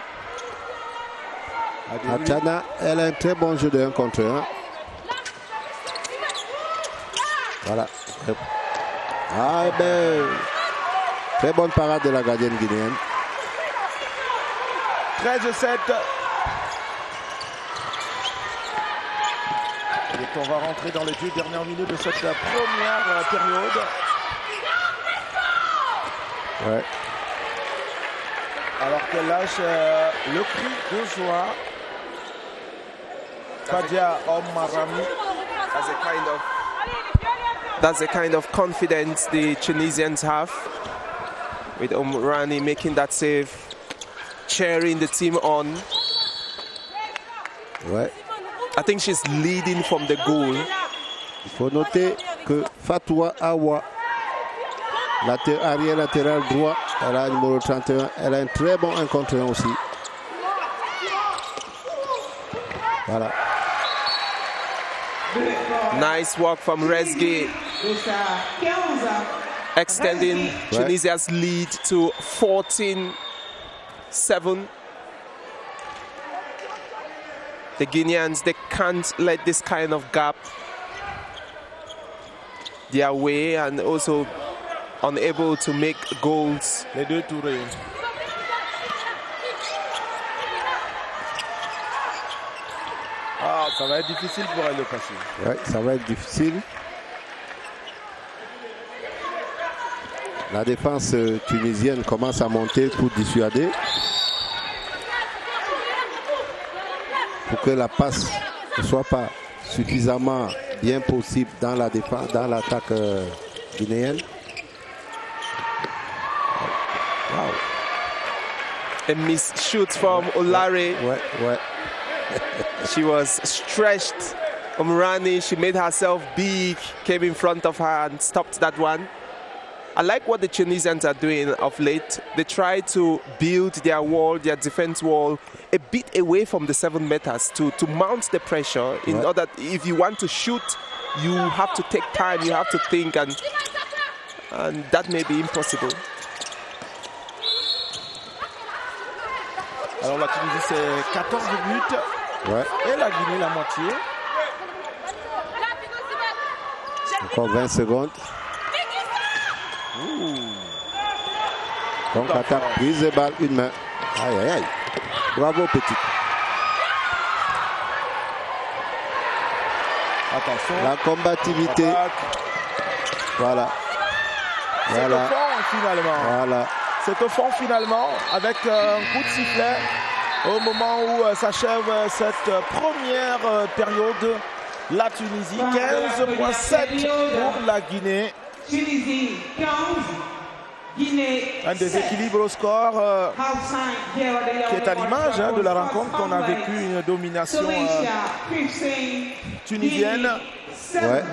Anchana, elle a un très bon jeu de 1 contre 1. Voilà. Ah ben, très bonne parade de la gardienne guinéenne. 13-7. Et on va rentrer dans les 2 dernières minutes de cette première période. Ouais. Alors qu'elle lâche le cri de joie. Fadia Omarami. That's the kind of confidence the Tunisians have, with Omrani making that save, cheering the team on. Ouais. I think she's leading from the goal. Il faut noter que Fatoua Awa, arrière latéral droit, elle a le numéro 31, elle a un très bon 1 contre 1 aussi. Voilà. Nice work from Rezgi, extending Tunisia's lead to 14-7. The Guineans, they can't let this kind of gap their way, and also unable to make goals. Les deux Touré. Ah, ça va être difficile pour elle de passer. Ouais, ça va être difficile. La défense tunisienne commence à monter pour dissuader. Pour que la passe ne soit pas suffisamment bien possible dans la défense, dans l'attaque guinéenne. Wow. A missed shoot from Olare. Ouais. She was stretched. Omrani, she made herself big, came in front of her and stopped that one. I like what the Tunisians are doing of late. They try to build their wall, their defense wall, a bit away from the 7 meters to mount the pressure. In order, if you want to shoot, you have to take time, you have to think, and that may be impossible. Alors la Tunisie c'est 14 buts et la Guinée la moitié. Encore 20 secondes. Donc attaque, prise de balle, une main. Aïe aïe aïe. Bravo petit. Attention. La combativité. Voilà. C'est au fond finalement. Voilà. C'est au fond finalement avec un coup de sifflet au moment où s'achève cette première période. La Tunisie 15,7 pour la Guinée. Tunisie 15, Guinée. Un déséquilibre au score qui est à l'image de la rencontre qu'on a vécu, une domination tunisienne. Ouais.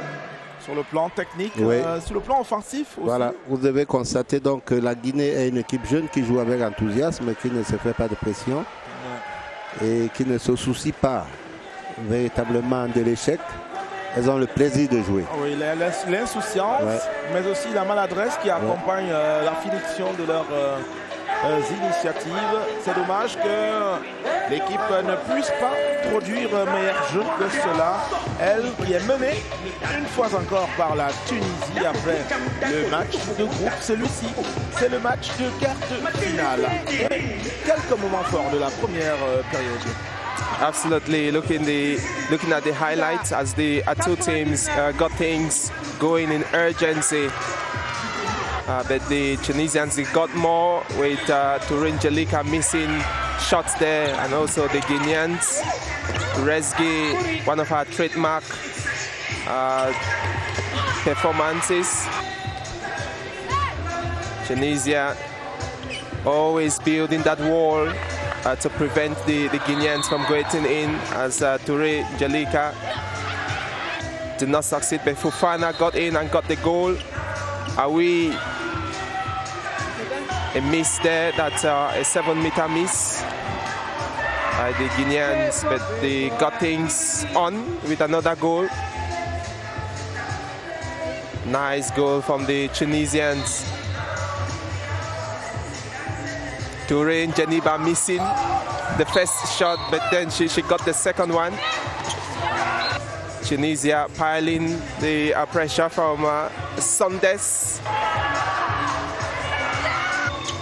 Sur le plan technique, sur le plan offensif aussi. Voilà, vous devez constater donc que la Guinée est une équipe jeune qui joue avec enthousiasme, qui ne se fait pas de pression et qui ne se soucie pas véritablement de l'échec. Elles ont le plaisir de jouer. Oui, l'insouciance, mais aussi la maladresse qui accompagne la finition de leurs initiatives. C'est dommage que l'équipe ne puisse pas produire meilleur jeu que cela. Elle qui est menée une fois encore par la Tunisie après le match de groupe. Celui-ci, c'est le match de quart de finale. Et quelques moments forts de la première période. Absolutely, looking at the highlights as the two teams got things going in urgency. But the Tunisians, they got more with Toure N'Djelika missing shots there, and also the Guineans, Rezgui, one of our trademark performances. Tunisia always building that wall to prevent the Guineans from getting in, as Toure N'Djelika did not succeed, but Fofana got in and got the goal. Are we a miss there? That's a 7-meter miss by the Guineans, but they got things on with another goal. Nice goal from the Tunisians. Toure N'Djelika missing the first shot, but then she got the second one. Tunisia piling the pressure from Sondes.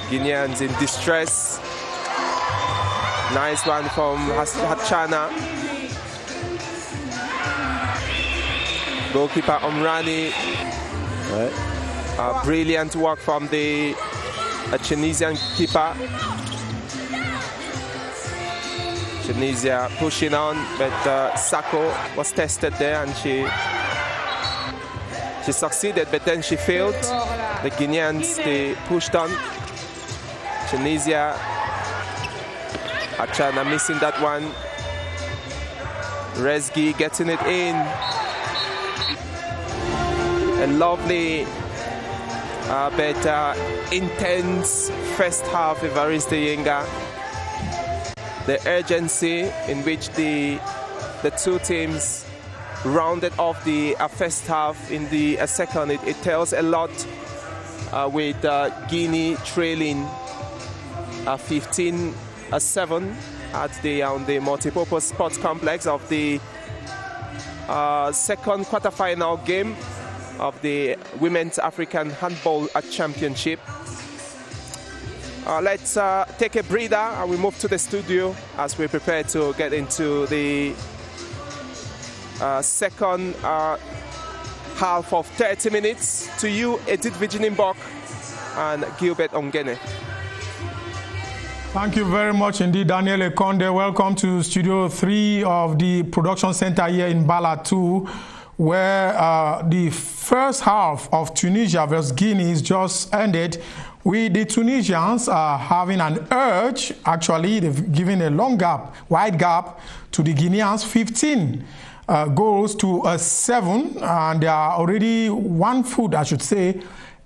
Guineans in distress. Nice one from Hachana. Goalkeeper Omrani. Brilliant work from the Tunisian keeper. Tunisia pushing on, but Sako was tested there and she succeeded, but then she failed. The Guineans, they pushed on. Tunisia, Achana missing that one. Rezgui getting it in. A lovely but intense first half, Evariste Yenga. The urgency in which the two teams rounded off the first half in the second, it tells a lot, with Guinea trailing 15-7 at the multipurpose sports complex of the second quarterfinal game of the Women's African Handball Championship. Let's take a breather and we move to the studio as we prepare to get into the second half of 30 minutes. To you, Edith Vijinimbok and Gilbert Ongene. Thank you very much indeed, Daniel Ekonde. Welcome to Studio 3 of the Production Center here in Bala 2. where the first half of Tunisia versus Guinea is just ended, with the Tunisians having an edge. Actually, they've given a long gap, wide gap, to the Guineans, 15 goals to 7, and they are already 1 foot, I should say,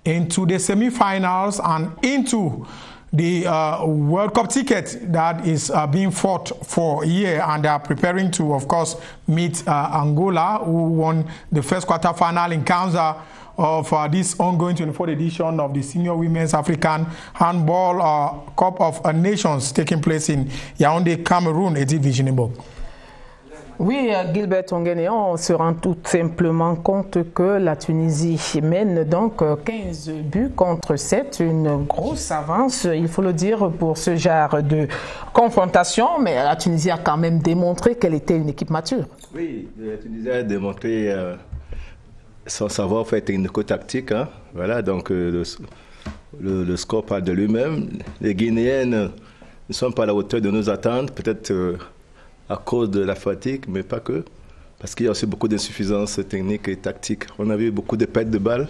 into the semi-finals and into the World Cup ticket that is being fought for here, and they are preparing to, of course, meet Angola, who won the first quarter-final encounter of this ongoing 24th edition of the Senior Women's African Handball Cup of Nations taking place in Yaoundé, Cameroon, et Division. Oui, Gilbert Onguéné, on se rend tout simplement compte que la Tunisie mène donc 15 buts contre 7, une grosse avance, il faut le dire, pour ce genre de confrontation, mais la Tunisie a quand même démontré qu'elle était une équipe mature. Oui, la Tunisie a démontré son savoir-faire technico-tactique, hein. Voilà, donc le score parle de lui-même. Les Guinéennes ne sont pas à la hauteur de nos attentes, peut-être à cause de la fatigue, mais pas que, parce qu'il y a aussi beaucoup d'insuffisances techniques et tactiques. On a vu beaucoup de pertes de balles.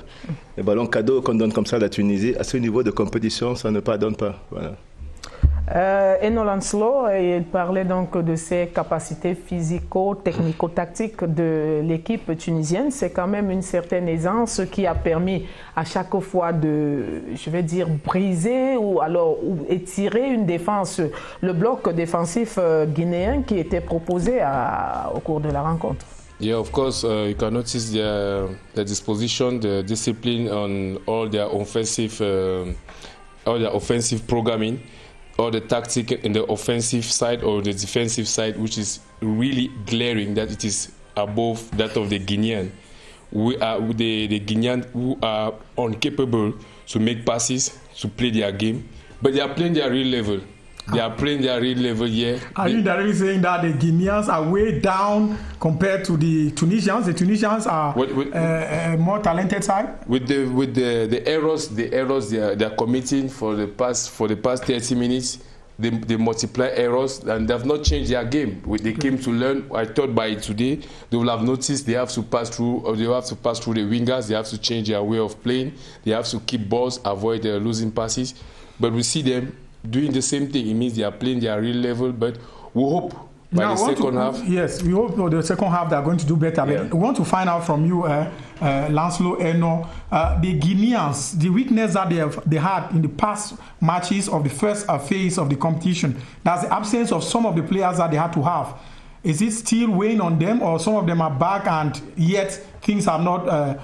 Les ballons cadeaux qu'on donne comme ça à la Tunisie, à ce niveau de compétition, ça ne pardonne pas. Voilà. Eno Lancelot, il parlait donc de ses capacités physico-technico-tactiques de l'équipe tunisienne. C'est quand même une certaine aisance qui a permis à chaque fois de, je vais dire, briser ou étirer une défense, le bloc défensif guinéen qui était proposé au cours de la rencontre. Yeah, of course, you can notice the disposition, the discipline on all their offensive programming, or the tactic in the offensive side or the defensive side, which is really glaring that it is above that of the Guinean. We are the Guinean who are incapable to make passes, to play their game, but they are playing their real level. They are playing their real level here. Are you directly saying that the Guineans are way down compared to the Tunisians? The Tunisians are a more talented side. With the errors they are committing for the past 30 minutes, they multiply errors, and they have not changed their game. They came to learn. I thought by today they will have noticed they have to pass through, or they have to pass through the wingers. They have to change their way of playing. They have to keep balls, avoid losing passes. But we see them doing the same thing. It means they are playing their real level, but we hope by the second half. Yes, we hope the second half they are going to do better. Yeah. But we want to find out from you, Lancelot Eno, the Guineans, the weakness that they had in the past matches of the first phase of the competition. That's the absence of some of the players that they had to have. Is it still weighing on them, or some of them are back and yet things have not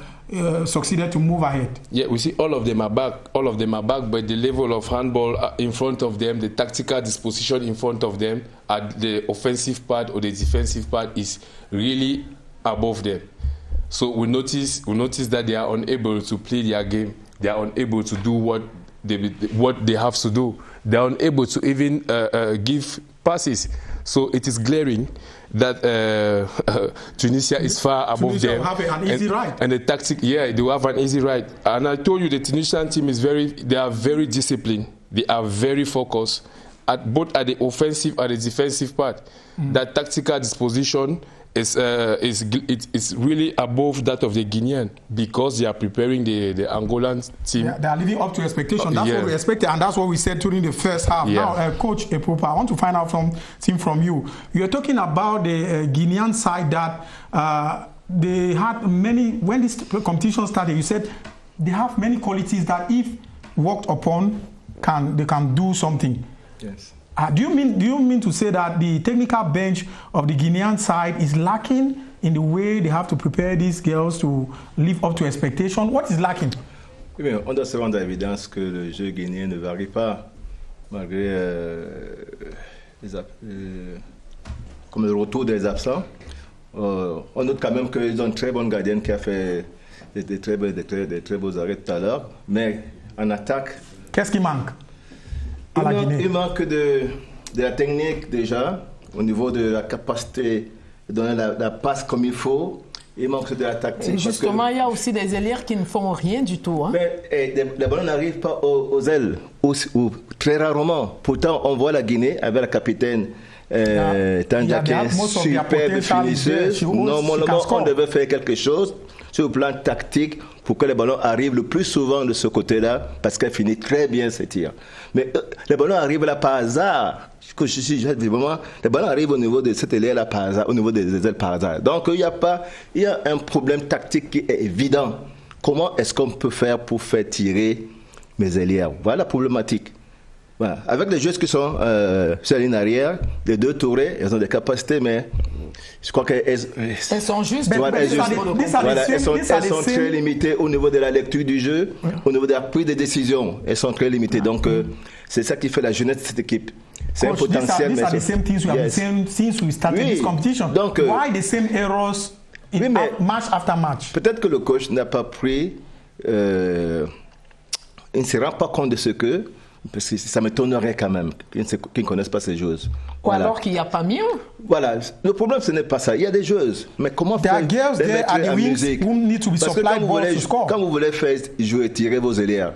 succeeded to move ahead? Yeah, we see all of them are back, but the level of handball in front of them, the tactical disposition in front of them, at the offensive part or the defensive part is really above them. So we notice that they are unable to play their game. They are unable to do what they have to do. They are unable to even give passes. So it is glaring that Tunisia is far above them. Have an easy ride. And the tactic, yeah, they have an easy ride. And I told you the Tunisian team they are very disciplined. They are very focused, both at the offensive and the defensive part. That tactical disposition is really above that of the Guinean, because they are preparing the Angolan team. Yeah, they are living up to expectation. That's what we expected, and that's what we said during the first half. Yeah. Now, Coach Epopa, I want to find out from you. You're talking about the Guinean side that they had many, when this competition started, you said they have many qualities that if worked upon, they can do something. Yes. Do you mean to say that the technical bench of the Guinean side is lacking in the way they have to prepare these girls to live up to expectation? What is lacking? Oui, on doit se rendre à l'évidence que le jeu guinéen ne varie pas, malgré comme le retour des absents. On note quand même qu'ils ont une très bonne gardienne qui a fait des très beaux arrêts tout à l'heure. Mais en attaque... Qu'est-ce qui manque? Il manque de la technique déjà, au niveau de la capacité de donner la passe comme il faut. Il manque de la tactique. Et justement, il y a aussi des ailières qui ne font rien du tout. Hein. Mais les ballons n'arrivent pas aux ailes, ou très rarement. Pourtant, on voit la Guinée avec la capitaine Tandiaké superbe finisseuse. Normalement, on devait faire quelque chose sur le plan tactique pour que les ballons arrivent le plus souvent de ce côté-là, parce qu'elle finit très bien ses tirs. Mais les ballons arrivent là par hasard. Les ballons arrivent au niveau de cette aile-là par hasard, au niveau des ailes par hasard. Donc il y a un problème tactique qui est évident. Comment est-ce qu'on peut faire pour faire tirer mes ailières? Voilà la problématique. Voilà. Avec les joueuses qui sont sur la ligne arrière, les deux tourées, elles ont des capacités, mais je crois qu'elles sont juste. Elles sont très limitées au niveau de la lecture du jeu, au niveau de la prise de décision. Elles sont très limitées. Donc, c'est ça qui fait la jeunesse de cette équipe. C'est un potentiel. These are the same things we have been saying since we started this competition. Donc, why the same errors in match after match? Peut-être que le coach n'a pas pris. Il ne se rend pas compte de ce que. Parce que ça m'étonnerait quand même qu'ils ne connaissent pas ces joueuses. Ou alors qu'il n'y a pas mieux. Voilà. Le problème, ce n'est pas ça. Il y a des joueuses. Mais comment faire les mettre en musique? Parce que quand vous voulez faire jouer, tirer vos ailières,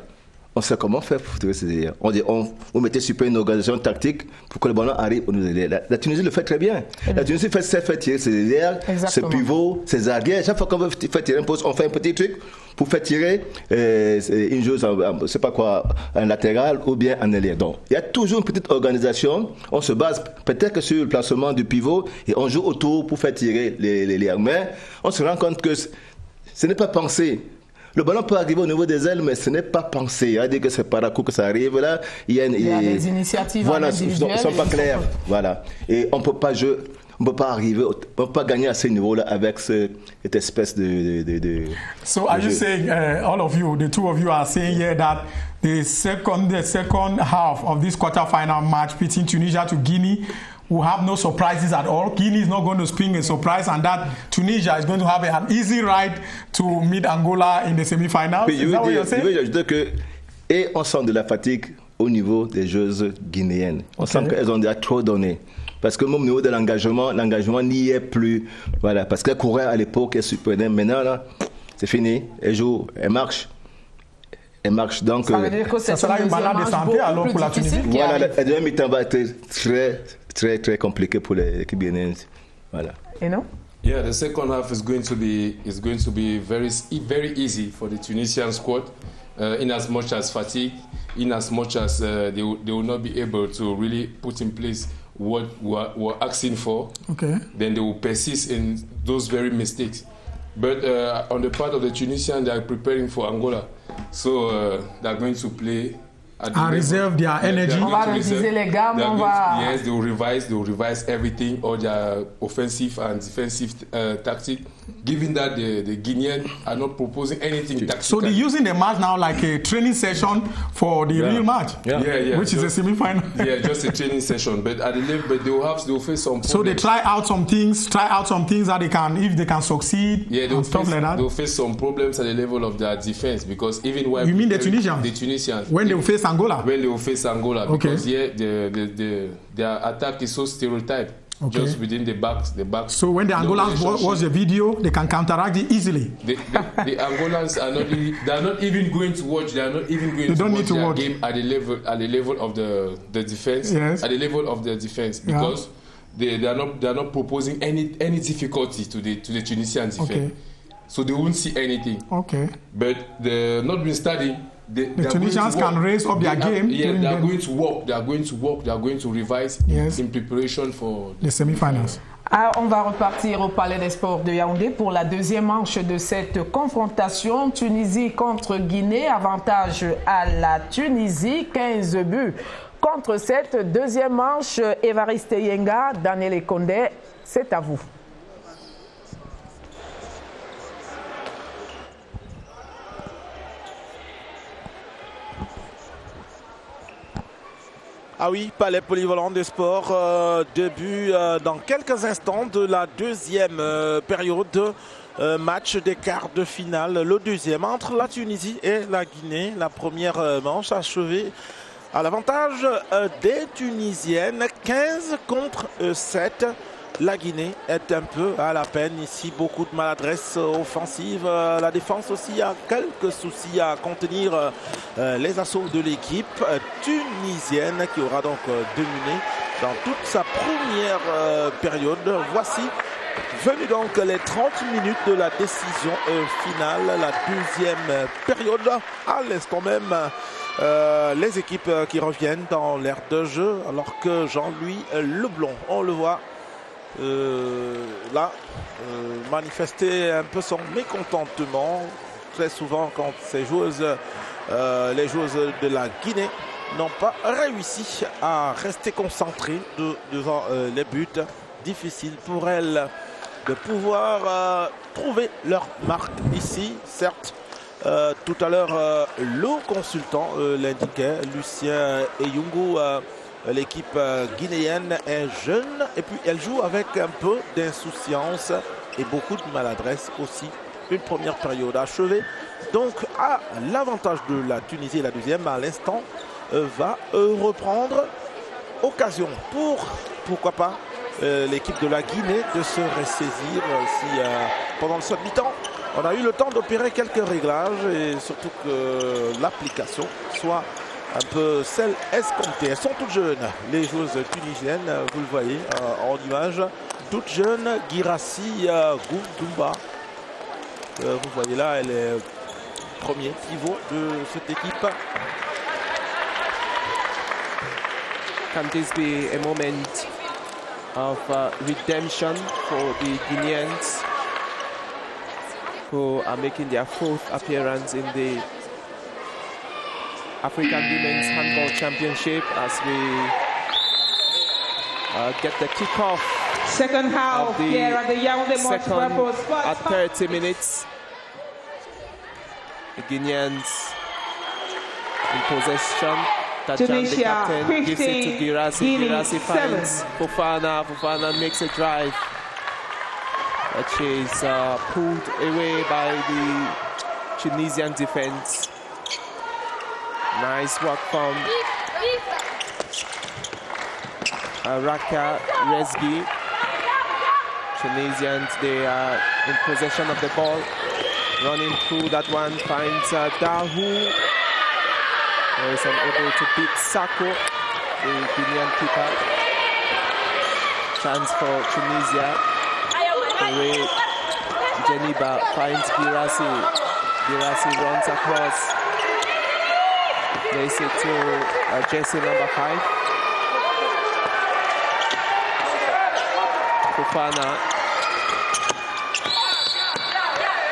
on sait comment faire pour tirer ces ailières. Vous mettez sur une organisation tactique pour que le ballon arrive aux ailières. La Tunisie le fait très bien. La Tunisie fait tirer ses ailières, ses pivots, ses arrières. Chaque fois qu'on veut faire tirer un poste, on fait un petit truc pour faire tirer une joueuse, je ne sais pas quoi, un latéral ou bien un ailier. Donc, il y a toujours une petite organisation. On se base peut-être que sur le placement du pivot et on joue autour pour faire tirer les ailières. Mais on se rend compte que ce n'est pas pensé. Le ballon peut arriver au niveau des ailes, mais ce n'est pas pensé. À dire que c'est par coup que ça arrive là. Il y a des initiatives. Voilà, ils ne sont pas clairs. Voilà. Et on ne peut pas jouer. On ne peut pas arriver, on ne peut pas gagner à ce niveau-là avec cette espèce de So are you saying, all of you, the two of you are saying here that the second half of this quarter-final match between Tunisia to Guinea will have no surprises at all? Guinea is not going to spring a surprise, and that Tunisia is going to have an easy ride to meet Angola in the semi-finals? Is that what you're saying? Je veux ajouter que, et on sent de la fatigue au niveau des joueuses guinéennes. On sent qu'elles ont déjà trop donné. Parce que même au niveau de l'engagement n'y est plus. Voilà, parce qu'elle courait à l'époque, elle surprenait. Maintenant, là, c'est fini. Elle joue, elle marche. Elle marche. Donc, ça veut dire que ça sera une balade de santé alors pour la Tunisie. Voilà, la deuxième mi-temps va être très compliqué pour l'équipe guinéenne. Voilà. Et non? Yeah, the second half is going to be very easy for the Tunisian squad, in as much as fatigue, in as much as they will not be able to really put in place what we're asking for. Then they will persist in those very mistakes. But on the part of the Tunisians, they are preparing for Angola, so they're going to play. Reserve their energy. On va réviser les gammes, Yes, they will revise everything, all their offensive and defensive tactics, given that the Guineans are not proposing anything tactical. So they're using the match now like a training session for the real match, which is a semi-final. Yeah, just a training session. But at the level, but they will face some problems. So they try out some things that they can, if they can succeed, and stuff like that. They'll face some problems at the level of their defense, because even when you mean the Tunisians? The Tunisians. When they will face Angola? When they will face Angola, because their attack is so stereotyped, just within the back. So when the Angolans watch the video, they can counteract it easily. The Angolans are not even going to watch. They are not even going to watch their game at the level of the defense. Yes. At the level of the defense, because they are not proposing any difficulty to the Tunisian defense. So they won't see anything. But they're not been studying. The Tunisians can raise up their game. Yeah, they are going to work. They are going to revise in preparation for the semi-finals. On va repartir au Palais des Sports de Yaoundé pour la deuxième manche de cette confrontation. Tunisie contre Guinée. Avantage à la Tunisie, 15 buts contre 7. Deuxième manche, Évariste Yenga, Daniel Condé, c'est à vous. Ah oui, Palais polyvalent des sports, début dans quelques instants de la deuxième période, match des quarts de finale, le deuxième entre la Tunisie et la Guinée. La première manche achevée à l'avantage des Tunisiennes, 15 contre 7. La Guinée est un peu à la peine ici, beaucoup de maladresse offensive. La défense aussi a quelques soucis à contenir les assauts de l'équipe tunisienne qui aura donc dominé dans toute sa première période. Voici venu donc les 30 minutes de la décision finale, la deuxième période. À l'instant même, les équipes qui reviennent dans l'aire de jeu, alors que Jean-Louis Leblond, on le voit là, manifester un peu son mécontentement. Très souvent quand ces joueuses, les joueuses de la Guinée n'ont pas réussi à rester concentrées devant les buts. Difficile pour elles de pouvoir trouver leur marque ici. Certes, tout à l'heure, le consultant l'indiquait, Lucien Eyungu, l'équipe guinéenne est jeune et puis elle joue avec un peu d'insouciance et beaucoup de maladresse aussi. Une première période achevée, donc à l'avantage de la Tunisie. La deuxième à l'instant va reprendre. Occasion pour, pourquoi pas, l'équipe de la Guinée de se ressaisir si pendant le second mi-temps on a eu le temps d'opérer quelques réglages et surtout que l'application soit un peu celle escomptée. Elles sont toutes jeunes, les joueuses tunisiennes, vous le voyez en image, toutes jeunes. Girassi Goumba, vous voyez là, elle est premier pivot de cette équipe. Can this be a moment of redemption for the Guineans who are making their fourth appearance in the African Women's Handball Championship as we get the kickoff. Second half here at the Yaoundé second at 30 minutes. The Guineans in possession. Tajan, the captain, gives it to Girassi. Girassi finds Fofana. Fofana makes a drive. But she's pulled away by the Tunisian defense. Nice work from Raka Rezgi. Tunisians, they are in possession of the ball. Running through that one, finds Dahu. Is unable to beat Sako, the Guinean keeper. Chance for Tunisia. Away, Jeniba finds Girassi. Girassi runs across. Plays it to Jesse number 5. Fofana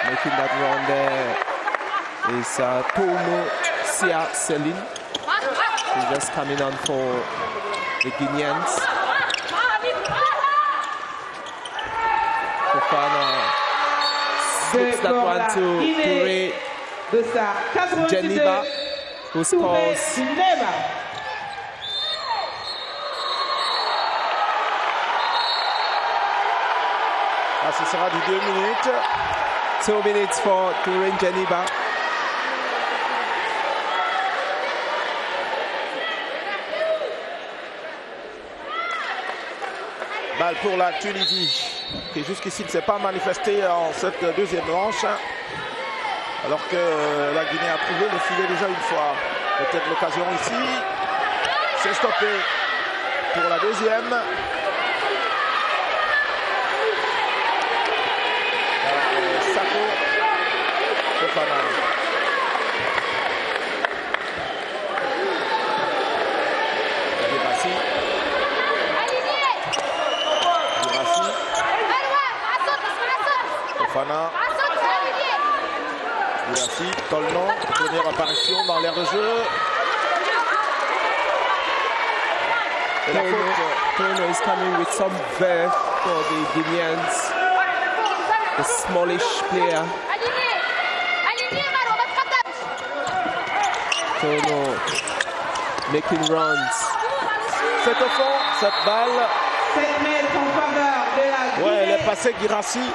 making that run there is Tomo Sia Celine. She's just coming on for the Guineans. Fofana slips that one to Touré Geneva, who scores. Ah, ce sera du 2 minutes. 2 minutes for Touré Geneva. Balle pour la Tunisie, qui jusqu'ici ne s'est pas manifestée en cette deuxième manche. Alors que la Guinée a trouvé le filet déjà une fois. Peut-être l'occasion ici. C'est stoppé pour la deuxième. Sako Fofana. Fofana. Girassi, Tolnon, première apparition dans l'aire de jeu. Et la faute. Tolnon is coming with some verve for the Guineans. The smallish player. Tolnon making runs. C'est au fond, cette balle. 7 mètres en faveur de la Guinée. Ouais, elle est passée Girassi,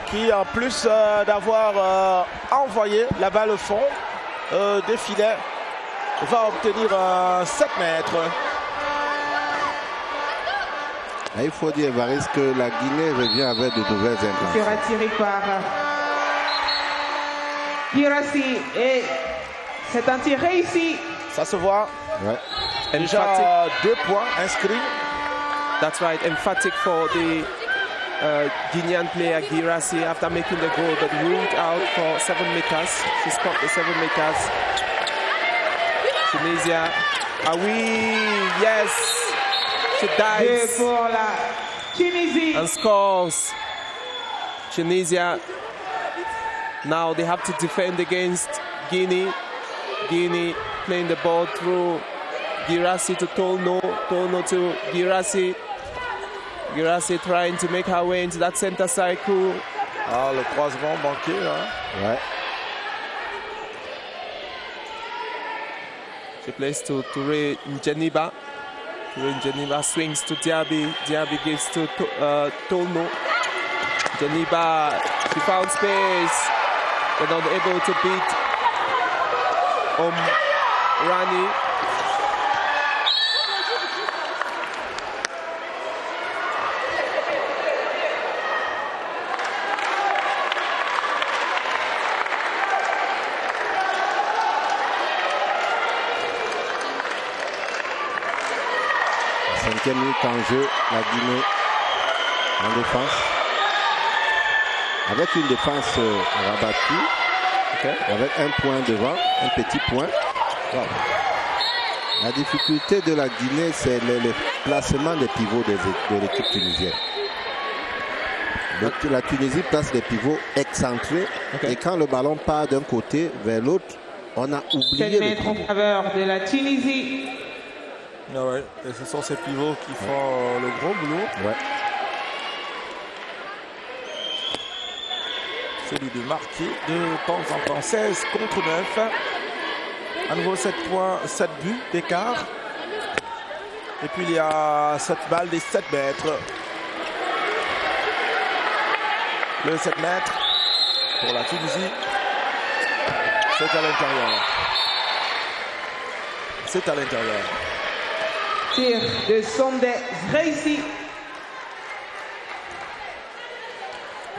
qui en plus d'avoir envoyé la balle au fond des filets, va obtenir 7 mètres. Il faut dire, Varis, que la Guinée revient avec de nouvelles intentions. Sera tiré par Girassi et c'est un tir réussi. Ça se voit. Ouais. Déjà 2 points inscrits That's right, emphatic for the Guinean player Girassi after making the goal, but ruled out for 7 meters. She scored the 7 meters. Tunisia, yes, she dives and scores. Tunisia, now they have to defend against Guinea. Guinea playing the ball through Girassi to Tolno, Tolno to Girassi. Girassi trying to make her way into that center circle. Ah, le croisement manqué là. Ouais. She plays to Touré Njeniba. Touré Njeniba swings to Diaby. Diaby gives to Tolno. Njeniba, she found space. But unable to beat Rani. Cinquième minute en jeu, la Guinée en défense. Avec une défense rabattue, avec un point devant, un petit point. Wow. La difficulté de la Guinée, c'est le placement des pivots de l'équipe tunisienne. La Tunisie place des pivots excentrés et quand le ballon part d'un côté vers l'autre, on a oublié les pivots. En faveur de la Tunisie. Ah ouais, et ce sont ces pivots qui font le gros boulot. Ouais. Celui de marquer de temps en temps. 16 contre 9. À nouveau 7 points, 7 buts d'écart. Et puis il y a 7 balles des 7 mètres. Le 7 mètres pour la Tunisie. C'est à l'intérieur. C'est à l'intérieur. Tir de Sondé réussi.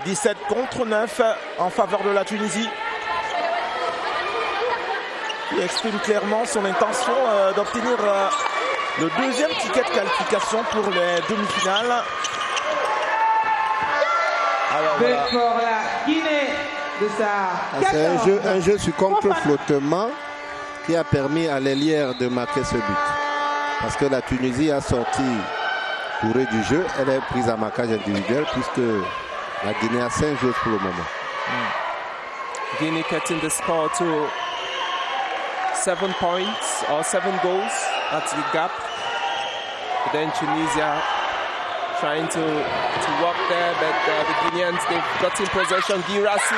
17 contre 9 en faveur de la Tunisie. Il exprime clairement son intention d'obtenir le deuxième ticket de qualification pour les demi-finales. Alors, voilà. Pour la Guinée de sa C'est un jeu sur contre-flottement qui a permis à l'ailière de marquer ce but. Parce que la Tunisie a sorti Touré du jeu. Elle est prise à marquage individuel puisque la Guinée a 5 joueurs pour le moment. Guinea cutting the score to 7 points or 7 goals. That's the gap. But then Tunisia trying to walk there, but the Guineans, they've got in possession. Girassi,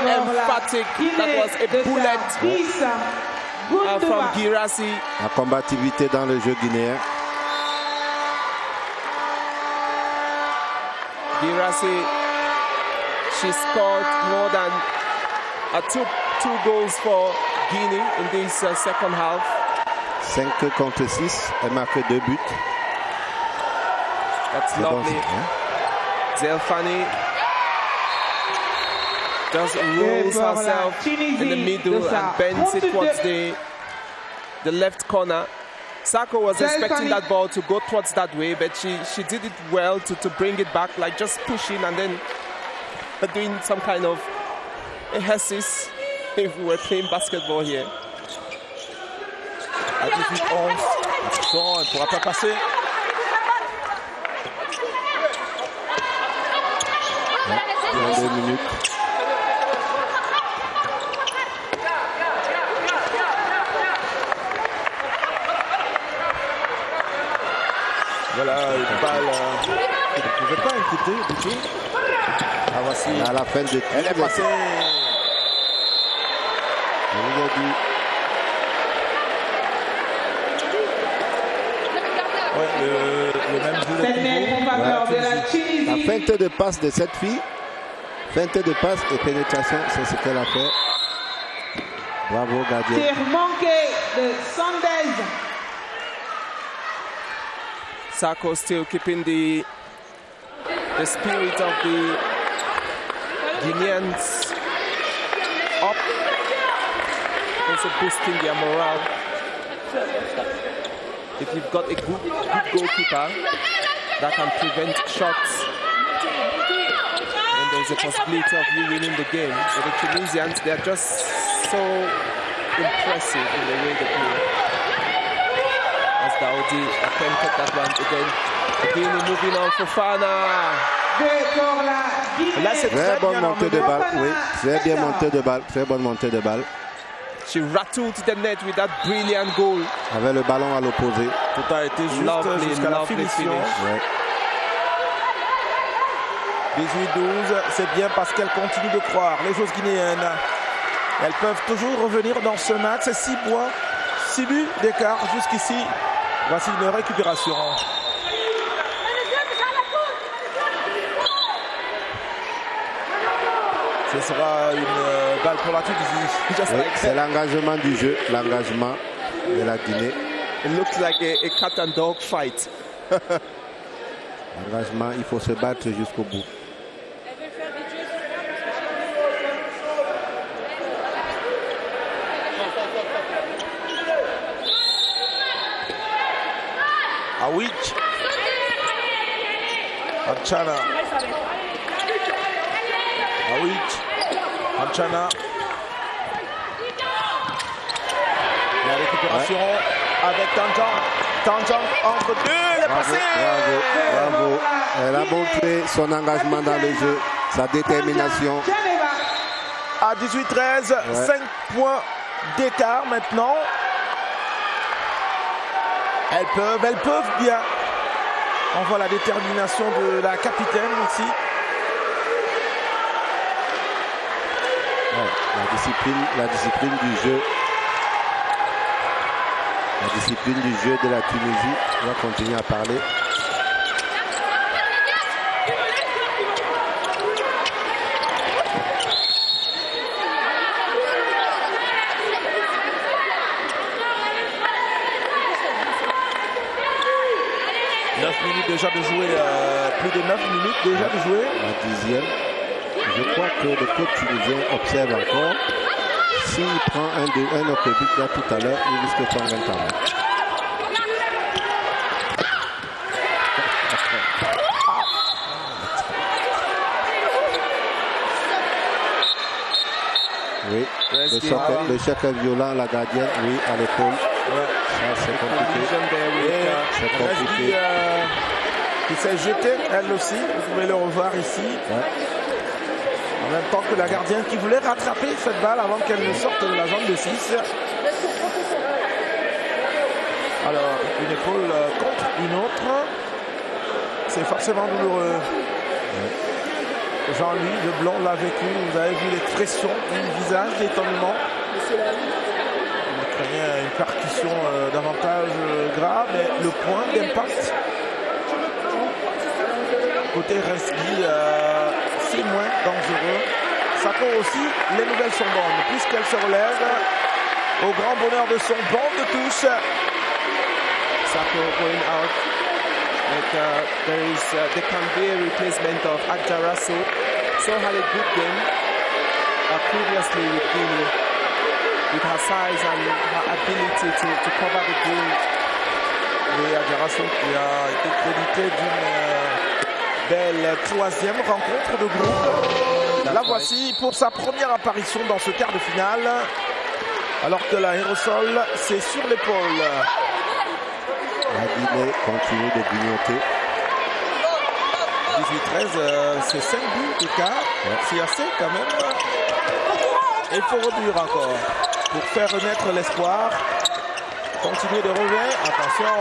emphatic. That was a bullet from Girassi. La combativité dans le jeu guinéen. Girassi, she scored more than two goals for Guinea in this second half. 5 contre 6, elle marque 2 buts. That's lovely. Zelfani just rolls herself in the middle and bends it towards the left corner. Sako was expecting that ball to go towards that way, but she did it well to bring it back, like just pushing and then doing some kind of exercise if we were playing basketball here. À 18-11, attention, elle ne pourra pas passer. Il y a 2 minutes. Voilà une balle qui ne pouvait pas inquiéter du tout. Ah, voici. À la fin de elle est passée. Ouais, le même jeu de la feinte de passe de cette fille, feinte de passe et pénétration, c'est ce qu'elle a fait. Bravo, gardien. Tir manqué de Sondez. Sako still keeping the spirit of the Guineans up, also boosting their morale. if you've got a good goalkeeper that can prevent shots, then there's a possibility of you winning the game. But the Tunisians, they're just so impressive in the way they play. As Daoudi attempted that one again. Again, moving on for Fofana. Là, c'est très bonne montée de balle. Oui, très bien montée de balle. Très bonne montée de balle. She rattled the net with that brilliant goal. Avec le ballon à l'opposé. Tout a été juste jusqu'à la finition. Ouais. 18-12, c'est bien parce qu'elles continuent de croire. Les joueuses guinéennes, elles peuvent toujours revenir dans ce match. C'est 6 points, 6 buts d'écart jusqu'ici. Voici une récupération. Ce sera une balle pour la Tunisie. Oui, c'est l'engagement du jeu, l'engagement de la Guinée. It looks like a cat and dog fight. L'engagement, il faut se battre jusqu'au bout. Awich. Anchana. Awich. Anchana. La récupération avec Tanjang. Tanjang entre deux. Elle est passée. Bravo. Elle a montré son engagement dans le jeu, sa détermination. À 18-13, 5 points d'écart maintenant. Elles peuvent bien. On voit la détermination de la capitaine ici. Ouais, la discipline du jeu. La discipline du jeu de la Tunisie. On va continuer à parler. Déjà de jouer, plus de 9 minutes déjà de jouer. La 10e. Je crois que le coach tunisien observe encore. S'il prend un autre but là tout à l'heure, il risque de prendre un temps. Oui, le choc est violent, la gardienne, oui, à l'épaule. Ouais. Ça, c'est compliqué. C'est compliqué. Qui s'est jetée, elle aussi. Vous pouvez le revoir ici. Ouais. En même temps que la gardienne qui voulait rattraper cette balle avant qu'elle ne sorte de la zone de 6. Alors, une épaule contre une autre. C'est forcément douloureux. Jean-Louis Leblanc l'a vécu. Vous avez vu l'expression du visage d'étonnement. Il craignait une percussion davantage grave, mais le point d'impact côté Resgui, c'est moins dangereux. Sako aussi, les nouvelles sont bonnes, puisqu'elle se relève au grand bonheur de son banc de touche. Sako going out. There can be a replacement of Adjarasu. So had a good game previously with Guinea, with her size and her ability to cover the goal. Et Adjarasu qui a été crédité d'une belle 3e rencontre de groupe. La voici pour sa première apparition dans ce quart de finale. Alors que la Aérosol, c'est sur l'épaule. La Guinée continue de grignoter. 18-13, c'est 5 buts d'écart. C'est assez quand même. Et il faut revenir encore pour faire renaître l'espoir. Continuer de revenir. Attention,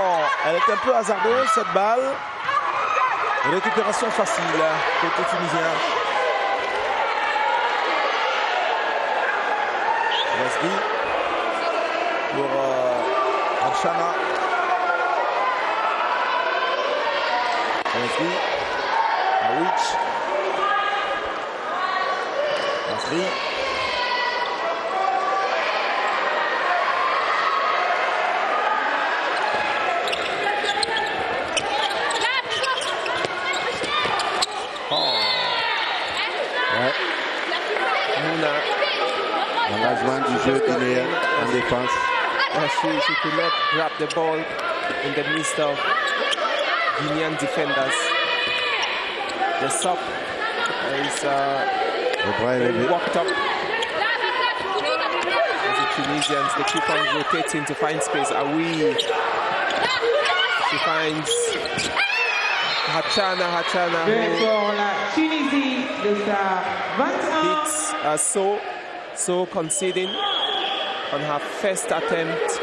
elle est un peu hasardeuse cette balle. Récupération facile côté tunisien. Resgui pour Anchana. Resgui. Awich. Resgui. L'engagement du jeu guinéen en défense. She could not grab the ball in the midst of Guinean defenders. The sub is very walked up. As the Tunisians, they keep on rotating to find space. Aoui, she finds Hachana. Pour la Tunisie de sa 21. Beats So conceding on her first attempt.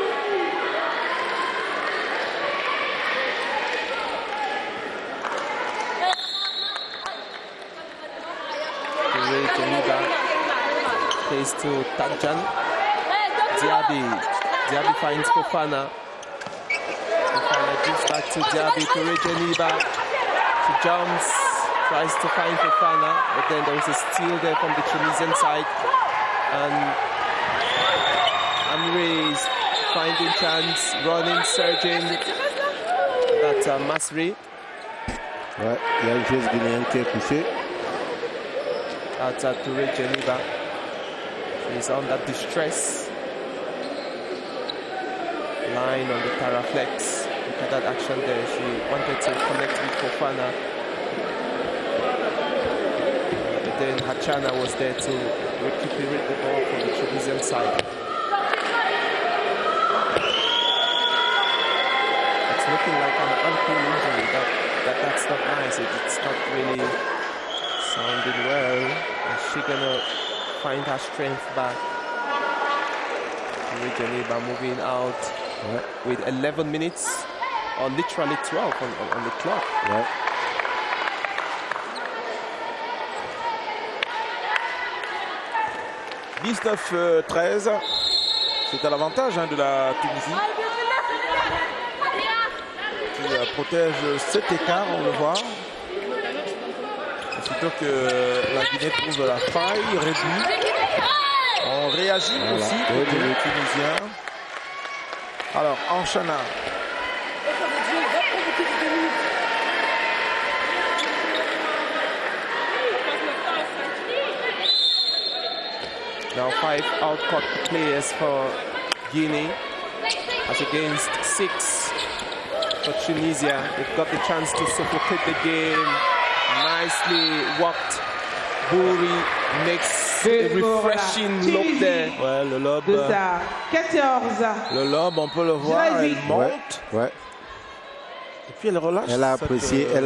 Geneva plays to Tadjan. Diaby finds Fofana. Fofana gives back to Diaby to Geneva. She jumps, tries to find Fofana, but then there is a steal there from the Tunisian side. And Amri is finding chance, running, surging. That's Masri. Ouais, il y a une joueuse guinéenne qui est couchée. That's Touré Geneva. She's under distress. Line on the Taraflex. Look at that action there. She wanted to connect with Fofana. But then Hachana was there to recuperate the ball from the Tunisian side. It's looking like an ankle injury. That's not nice. It's not really sounding well. Is she gonna find her strength back? Geneva moving out with 11 minutes, or literally 12 on the clock. Ouais. « 19-13 », c'est à l'avantage de la Tunisie. Qui protège cet écart, on le voit. Aussitôt que la Guinée trouve la faille réduite, on réagit aussi côté tunisien. Alors, Anchana. Now 5 out-court players for Guinea as against 6 for Tunisia. They've got the chance to suffocate the game. Nicely walked. Bouri makes a refreshing look there. Ouais, le lob. De sa 14. Le lob, on peut le voir, elle monte. Ouais. Et puis elle relâche. Elle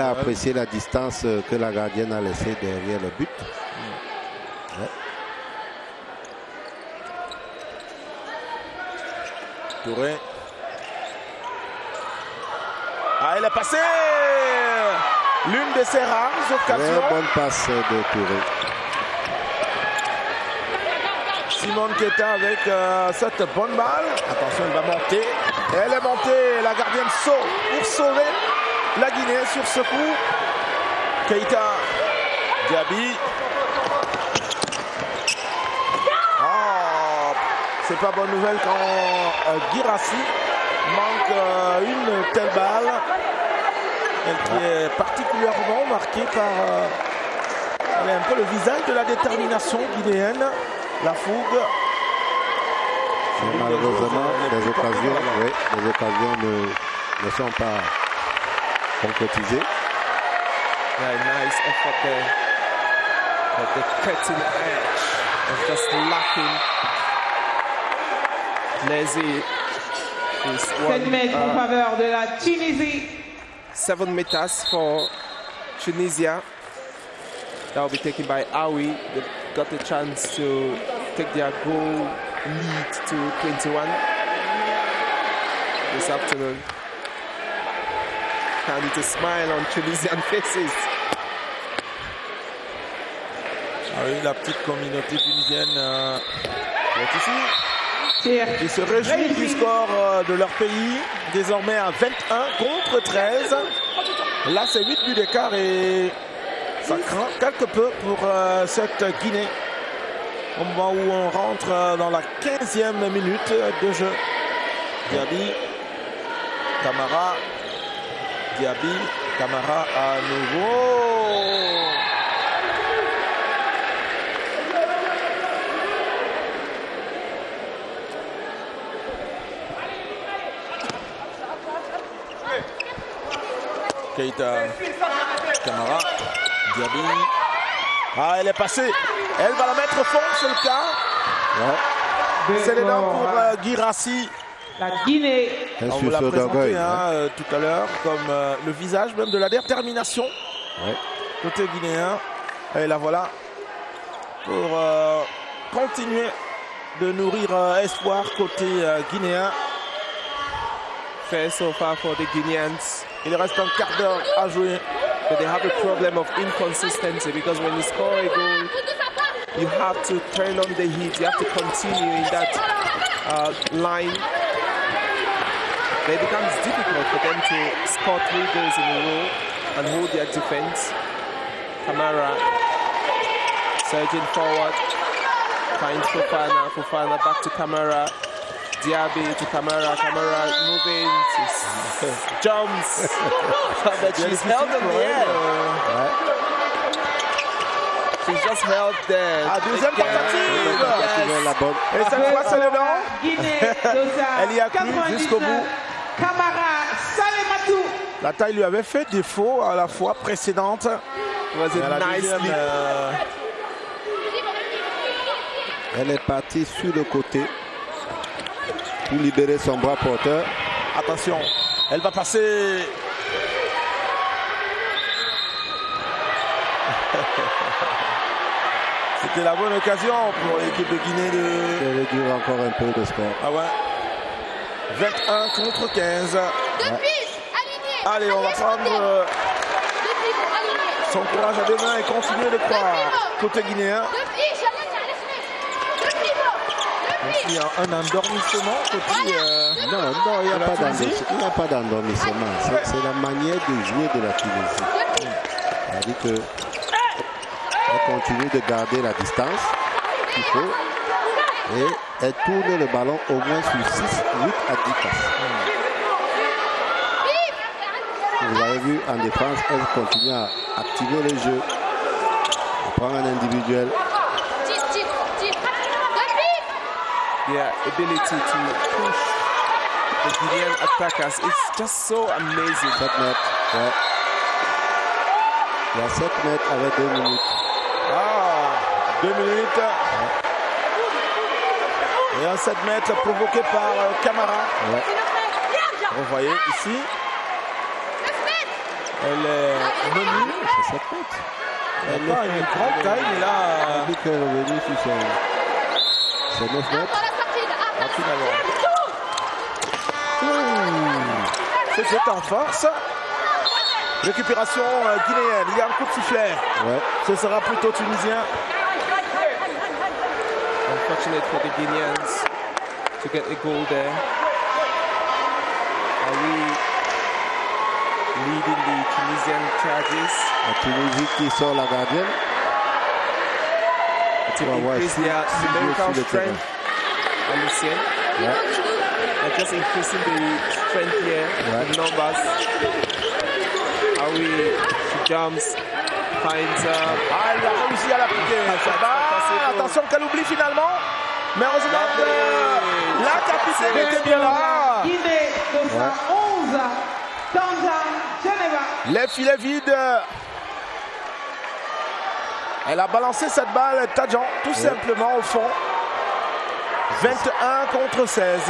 a apprécié la distance que la gardienne a laissée derrière le but. Ouais. Touré. Ah, elle a passé l'une de ses rares occasions. Très bonne passe de Touré. Simone Keita avec cette bonne balle. Attention, elle va monter. Elle est montée. La gardienne saute pour sauver la Guinée sur ce coup. Keita. Diaby. Oh, c'est pas bonne nouvelle quand Guirassy manque une telle balle. Elle qui est particulièrement marquée par elle est un peu le visage de la détermination guinéenne, la fougue. Malheureusement, les occasions ne sont pas concrétisées. Yeah, nice effort there. But the cutting edge is just lacking. Lazy is 7 mètres en faveur de la Tunisie. 7 meters for Tunisia. That will be taken by Aoui. They've got the chance to take their goal lead to 21 this afternoon. And it's a smile on Tunisian faces. Ah oui, la petite communauté tunisienne est ici. Qui se réjouit du score de leur pays, désormais à 21 contre 13. Là, c'est 8 buts d'écart et ça craint quelque peu pour cette Guinée. Au moment où on rentre dans la 15e minute de jeu. Diaby, Camara, Diaby, Camara à nouveau. Keita Camara. Diaby. Ah, elle est passée. Elle va la mettre au fond, c'est le cas. Ouais. C'est l'élan pour Guirassy. La Guinée. On vous l'a présenté tout à l'heure comme le visage même de la détermination. Ouais. Côté guinéen. Et la voilà. Pour continuer de nourrir espoir côté guinéen. Fair so far for the Guineans. Il reste un quart d'heure à jouer. But they have a problem of inconsistency because when you score a goal, you have to turn on the heat. You have to continue in that line. It becomes difficult for them to score 3 goals in a row and hold their defense. Camara surging forward, finds Fofana. Fofana back to Camara. Diaby to Camara. Camara moving, jumps. But she's held on the air. She's just held there. Deuxième tentative. Et cette fois, c'est le nom. Elle y a cru jusqu'au bout. Camara Salematou. La taille lui avait fait défaut à la fois précédente. Elle est partie sur le côté pour libérer son bras porteur. Attention, elle va passer. C'était la bonne occasion pour l'équipe de Guinée de... Elle réduire encore un peu le score. Ah ouais. 21 contre 15. Ouais. Allez, on va prendre son courage à deux mains et continuer de croire. Côté guinéen. Il y a un endormissement côté... Non, il n'y a pas d'endormissement. C'est la manière de jouer de la Tunisie. C'est-à-dire que elle continue de garder la distance qu'il faut et elle tourne le ballon au moins sur 6, 8 à 10 passes. Vous avez vu en défense, elle continue à activer le jeu, à prendre un individuel. Their ability to push the Guinean attackers, it's just so amazing. 7 mètres, ouais. Il y a 7 mètres avec 2 minutes. Ah, 2 minutes. Et un 7 mètres provoqué par Camara. Ouais. Vous voyez ici. Elle est menue. C'est 7 mètres. Elle n'a pas une grande taille, mais là... Elle dit qu'elle est revenue sur c'est 9 mètres. Ah, finalement. C'est en force. Récupération guinéenne. Il y a un coup de sifflet. Ouais. Ce sera plutôt tunisien. Unfortunate for the Guineans to get a goal there. Are we leading the Tunisian charges? La Tunisie qui sort la gardienne. To increase their numerical strength. Lucien. Yeah. They're just increasing the strength here, the numbers. Aoui, she jumps, finds elle a réussi à l'appliquer. Attention qu'elle oublie finalement. Mais heureusement, la capitaine était bien là. Guinée 211, Tanzan, Geneva. Les filets vides. Elle a balancé cette balle, Tadjan, tout simplement au fond. 21 contre 16.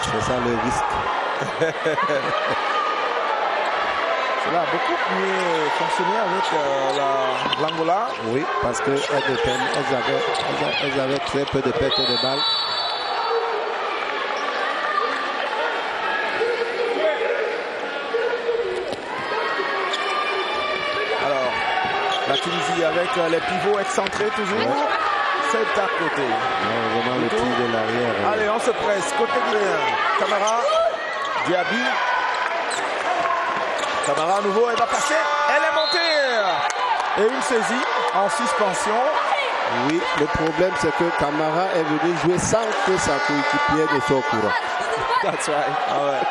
C'est ça le risque. Cela a beaucoup mieux fonctionné avec l'Angola. Oui, parce qu'elles avaient très peu de pertes de balles. Alors, la Tunisie avec les pivots excentrés toujours. Ouais. C'est à côté. Vraiment le tir de l'arrière. Allez, on se presse. Côté guinéen. Camara. Diaby. Camara à nouveau, elle va passer. Elle est montée. Et une saisie en suspension. Oui, le problème c'est que Camara est venu jouer sans que sa coéquipière ne soit au courant. That's right. Ah ouais.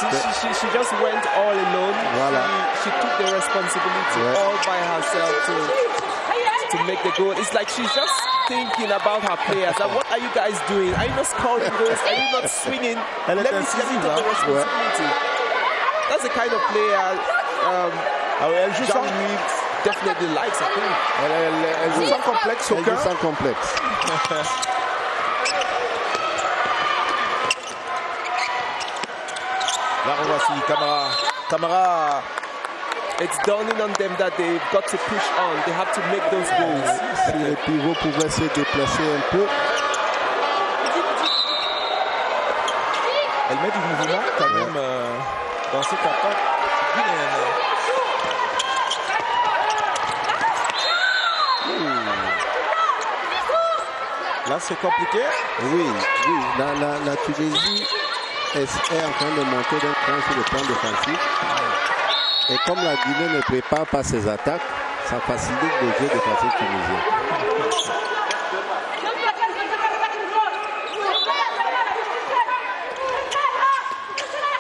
She just went all alone. Voilà. She took the responsibility all by herself to make the goal. It's like she's just thinking about her players. Like, what are you guys doing? Are you not scoring goals? Are you not swinging? Let me take the responsibility. That's the kind of player elle joue sans definitely likes, I think. Elle joue sans complexe, aucun. Elle joue sans complexe. Là, voici Camara. It's dawning on them that they've got to push on. They have to make those goals. Si les pivots pouvaient se déplacer un peu. Elle met du mouvement quand même dans cette attaque guinéenne. Là, c'est compliqué. Oui. La Tunisie est en train de monter d'un cran sur le plan défensif. Et comme la Guinée ne prépare pas ses attaques, ça facilite le jeu défensif tunisien.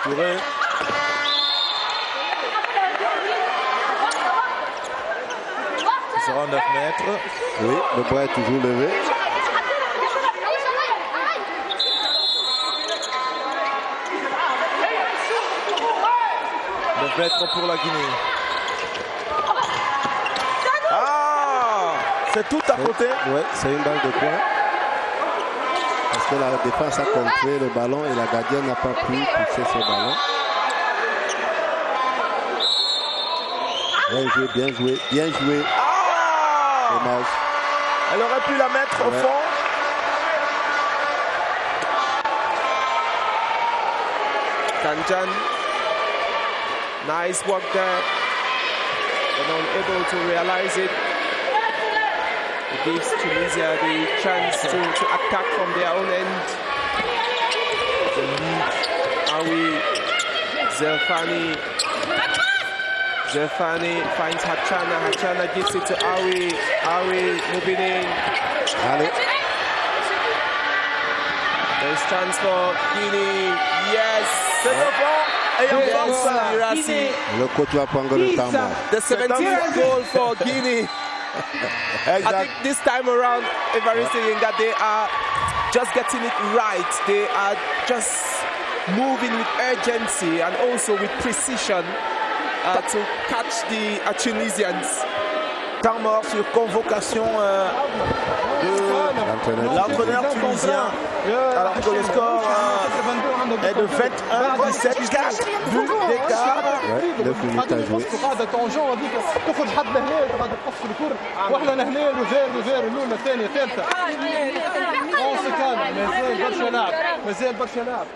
Touré. Il sera 9 mètres. Oui, le bras est toujours levé. 9 mètres pour la Guinée. C'est tout à côté. Oui, c'est une balle de coin. Parce que la défense a contré le ballon et la gardienne n'a pas pu toucher ce ballon. Bien joué. Dommage. Elle aurait pu la mettre au fond. Kanjan. Nice work there. But unable to realize it. It gives Tunisia the chance to attack from their own end. Awi Zerfani finds Hachana gives it to Awi moving in. Allez. There's chance for Guinea. Yes. C'est le bon. Le coach va prendre le temps. The 17th goal for Guinea. I think this time around, Evariste Yenga, they are just getting it right. They are just moving with urgency and also with precision to catch the Tunisians. Temps mort sur convocation de l'entraîneur tunisien. Alors que le score est de 21-17, 4 buts d'écart. 9 minutes à jouer. مازال برشا لعب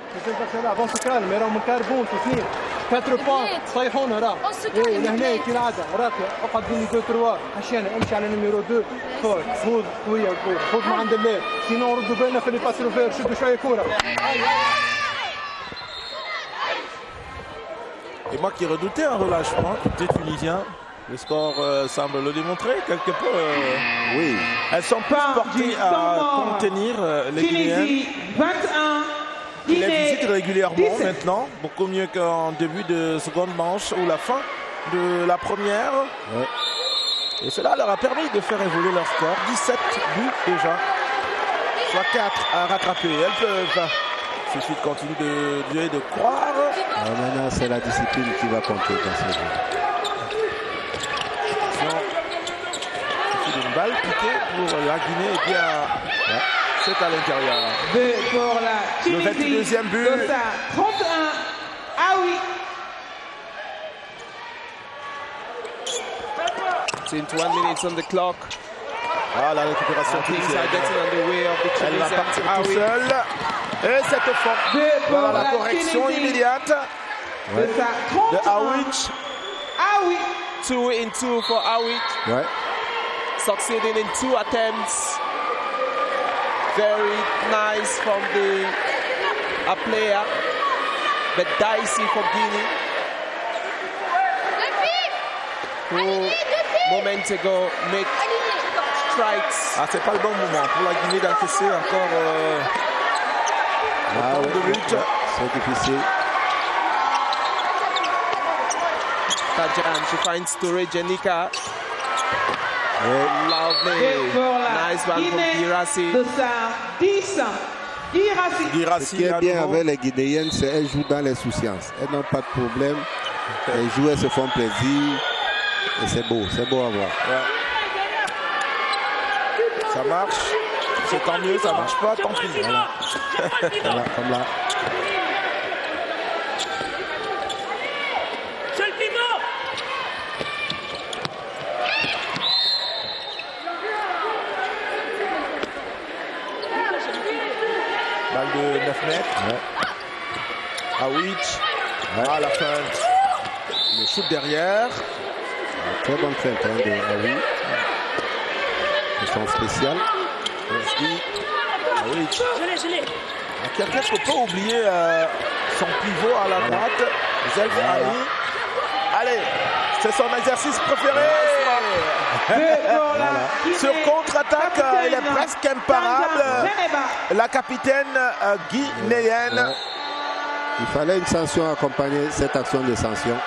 اون سو كالم راهم مكاربون في اثنين 4 بوان طيحونا راه ايه لهنا كي العاده راك اقعد بيني 2 3 عشان امشي على نيميرو 2 خذ قويه الكوره خذ ما عند الله سينو ردوا بالنا في لي باس روفير شدوا شويه كوره. Et moi qui redoutais un relâchement des Tunisiens, le score semble le démontrer quelque peu. Oui. Elles sont pas portées à contenir les Guinéennes. 21. Qui les visitent régulièrement maintenant, beaucoup mieux qu'en début de seconde manche ou la fin de la première. Ouais. Et cela leur a permis de faire évoluer leur score. 17 buts déjà, soit 4 à rattraper. Elles peuvent. Il suffit de continuer de jouer, de croire. Alors maintenant, c'est la discipline qui va compter dans ce jeu. Une balle piquée pour la Guinée. Et bien, c'est à l'intérieur. Pour la Tunisie, le 22e but. 31. Ah oui. 21 minutes on the clock. Ah, la récupération tunisienne. Elle va partir tout seul. Et cette fois, voilà la correction immédiate de Awich. Awi. 2 in 2 for Awich. Ouais. Succeeding in 2 attempts. Very nice from a player, but dicey for Guinea. Who moments ago make strikes. Ah, c'est pas le bon moment pour la Guinée d'encaisser encore de but. C'est difficile. Tajan, she finds Touré Jenica. Lovely. Nice one from Girassi. Ce qui est bien avec les Guinéennes, c'est qu'elles jouent dans les souciances. Elles n'ont pas de problème Les joueurs se font plaisir. Et c'est beau à voir. Ouais. Ça marche, c'est tant mieux, ça marche pas, tant pis. Voilà. Voilà, comme là. Balle de 9 mètres. Ouais. Awich. Ouais. À la fin, le shoot derrière. Très bonne feinte de Awi. Son spécial. Awich. Quelqu'un ne peut pas oublier son pivot à la droite. Zelf Ali. Allez, c'est son exercice préféré. Voilà. Sur contre-attaque, il est presque imparable. La capitaine guinéenne. Ouais. Il fallait une sanction accompagner cette action de sanction.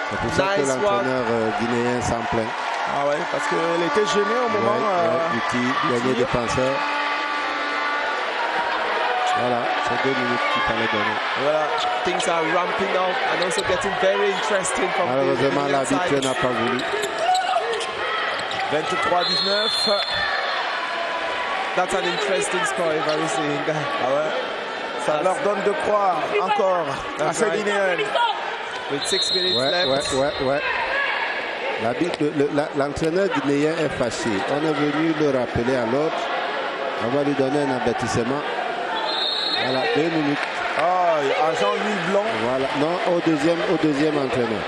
C'est pour ça que l'entraîneur guinéen s'en plaint. Ah ouais, parce qu'elle était gênée au moment du dernier défenseur. Voilà, c'est 2 minutes qu'il fallait donner. Voilà, things are ramping up and also getting very interesting. Malheureusement, l'arbitre n'a pas voulu. 23-19. That's an interesting score, Évariste Yengai. Ah ouais. Ça leur donne de croire encore à ces Guinéens. With 6 minutes left. Ouais. L'entraîneur guinéen est fâché. On est venu le rappeler à l'autre. On va lui donner un avertissement. Voilà, 2 minutes. Ah, à Jean-Louis Blanc. Voilà, non, au deuxième entraîneur.